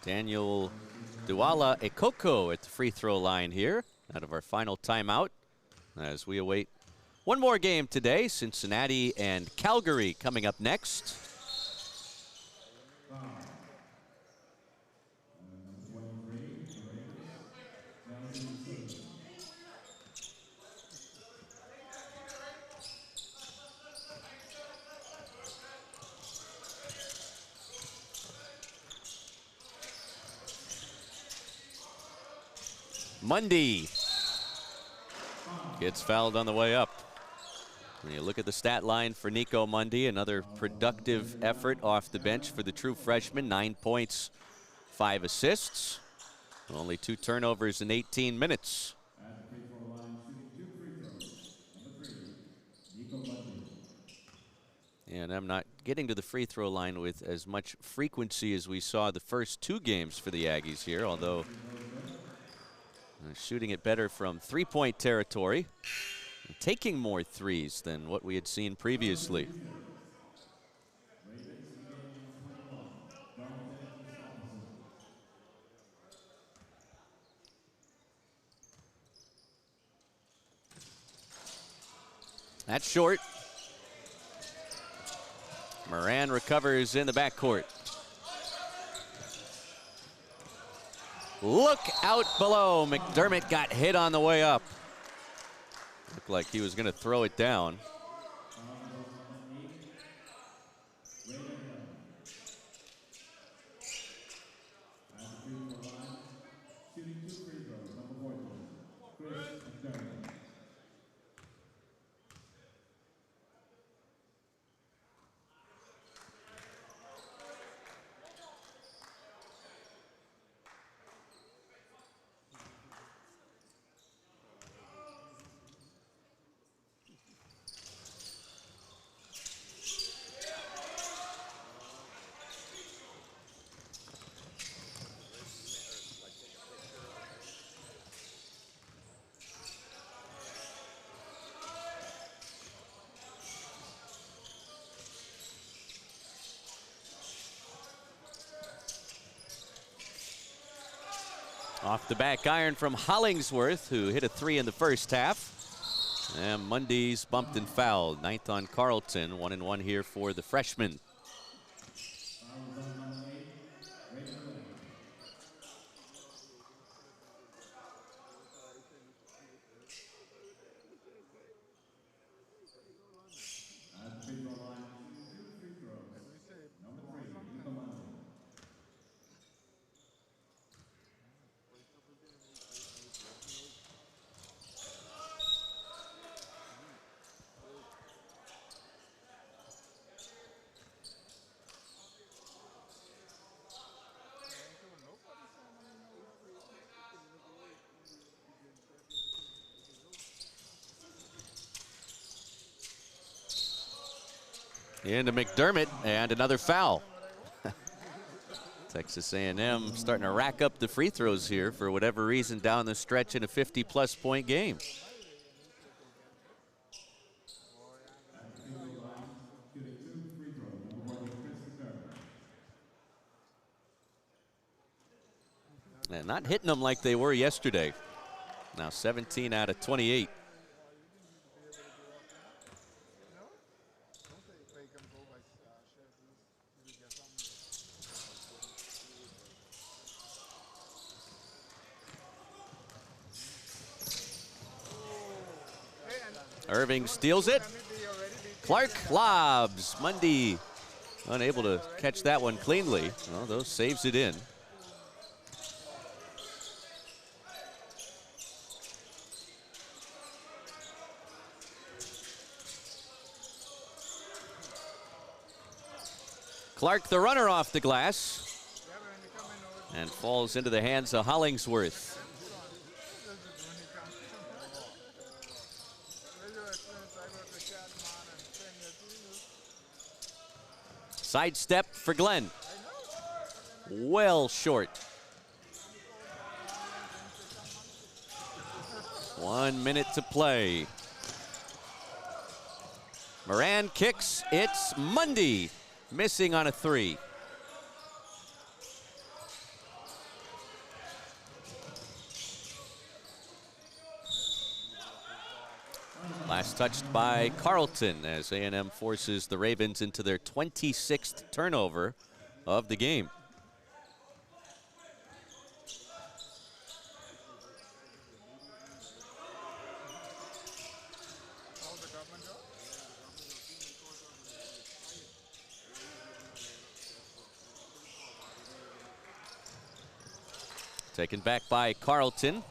Speaker 1: Daniel Duala Ekoko at the free throw line here out of our final timeout as we await one more game today. Cincinnati and Calgary coming up next. Mundy gets fouled on the way up. When you look at the stat line for Nico Mundy, another productive effort off the bench for the true freshman. 9 points, 5 assists. Only 2 turnovers in 18 minutes. And I'm not getting to the free throw line with as much frequency as we saw the first 2 games for the Aggies here, although shooting it better from three-point territory, and taking more threes than what we had seen previously. That's short. Moran recovers in the backcourt. Look out below. McDermott got hit on the way up. Looked like he was going to throw it down. Off the back iron from Hollingsworth, who hit a 3 in the first half. And Mundy's bumped and fouled. 9th on Carleton. 1-1 here for the freshman. Into McDermott, and another foul. Texas A&M starting to rack up the free throws here for whatever reason down the stretch in a 50-plus point game. And not hitting them like they were yesterday. Now 17 out of 28. Irving steals it. Clark lobs. Mundy unable to catch that one cleanly. Well, those saves it in. Clark, the runner, off the glass and falls into the hands of Hollingsworth. Sidestep for Glenn. Well short. 1 minute to play. Moran kicks. It's Mundy missing on a 3. Last touched by Carleton as A&M forces the Ravens into their 26th turnover of the game. Taken back by Carleton.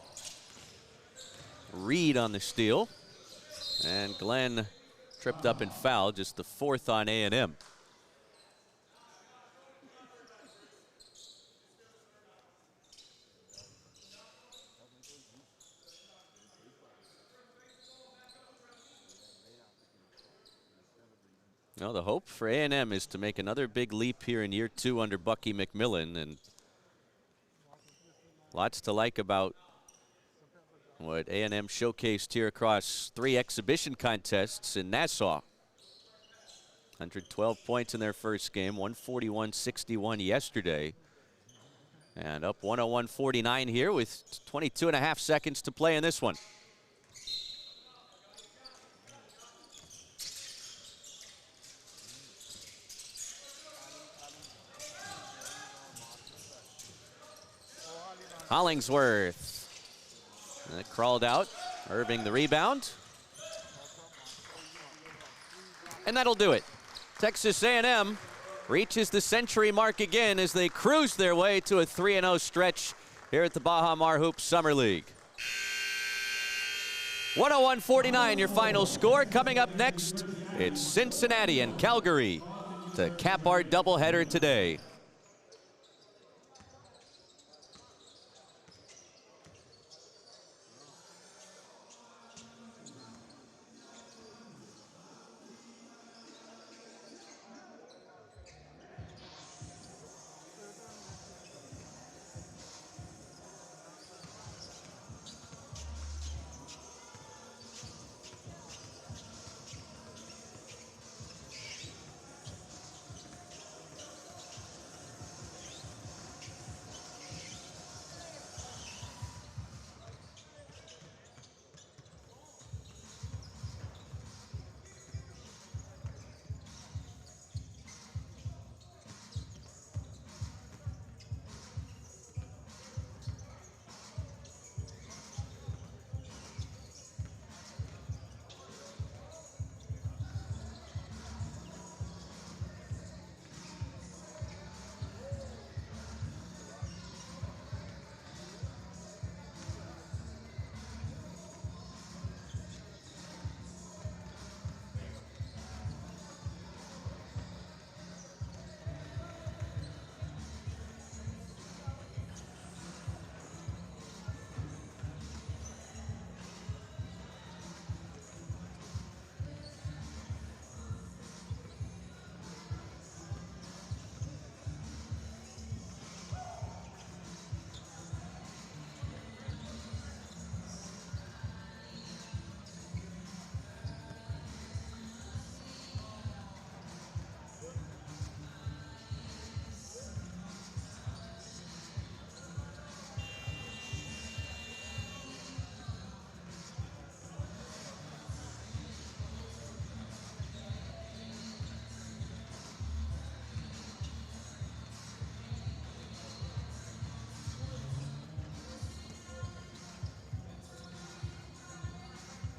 Speaker 1: Reed on the steal. And Glenn tripped up and fouled, just the 4th on A&M. Well, the hope for A&M is to make another big leap here in year 2 under Bucky McMillan, and lots to like about what A&M showcased here across 3 exhibition contests in Nassau. 112 points in their first game, 141-61 yesterday. And up 101-49 here with 22.5 seconds to play in this one. Hollingsworth. And it crawled out. Irving the rebound. And that'll do it. Texas A&M reaches the century mark again as they cruise their way to a 3-0 stretch here at the Baha Hoops Summer League. 101-49 your final score. Coming up next, it's Cincinnati and Calgary to cap our doubleheader today.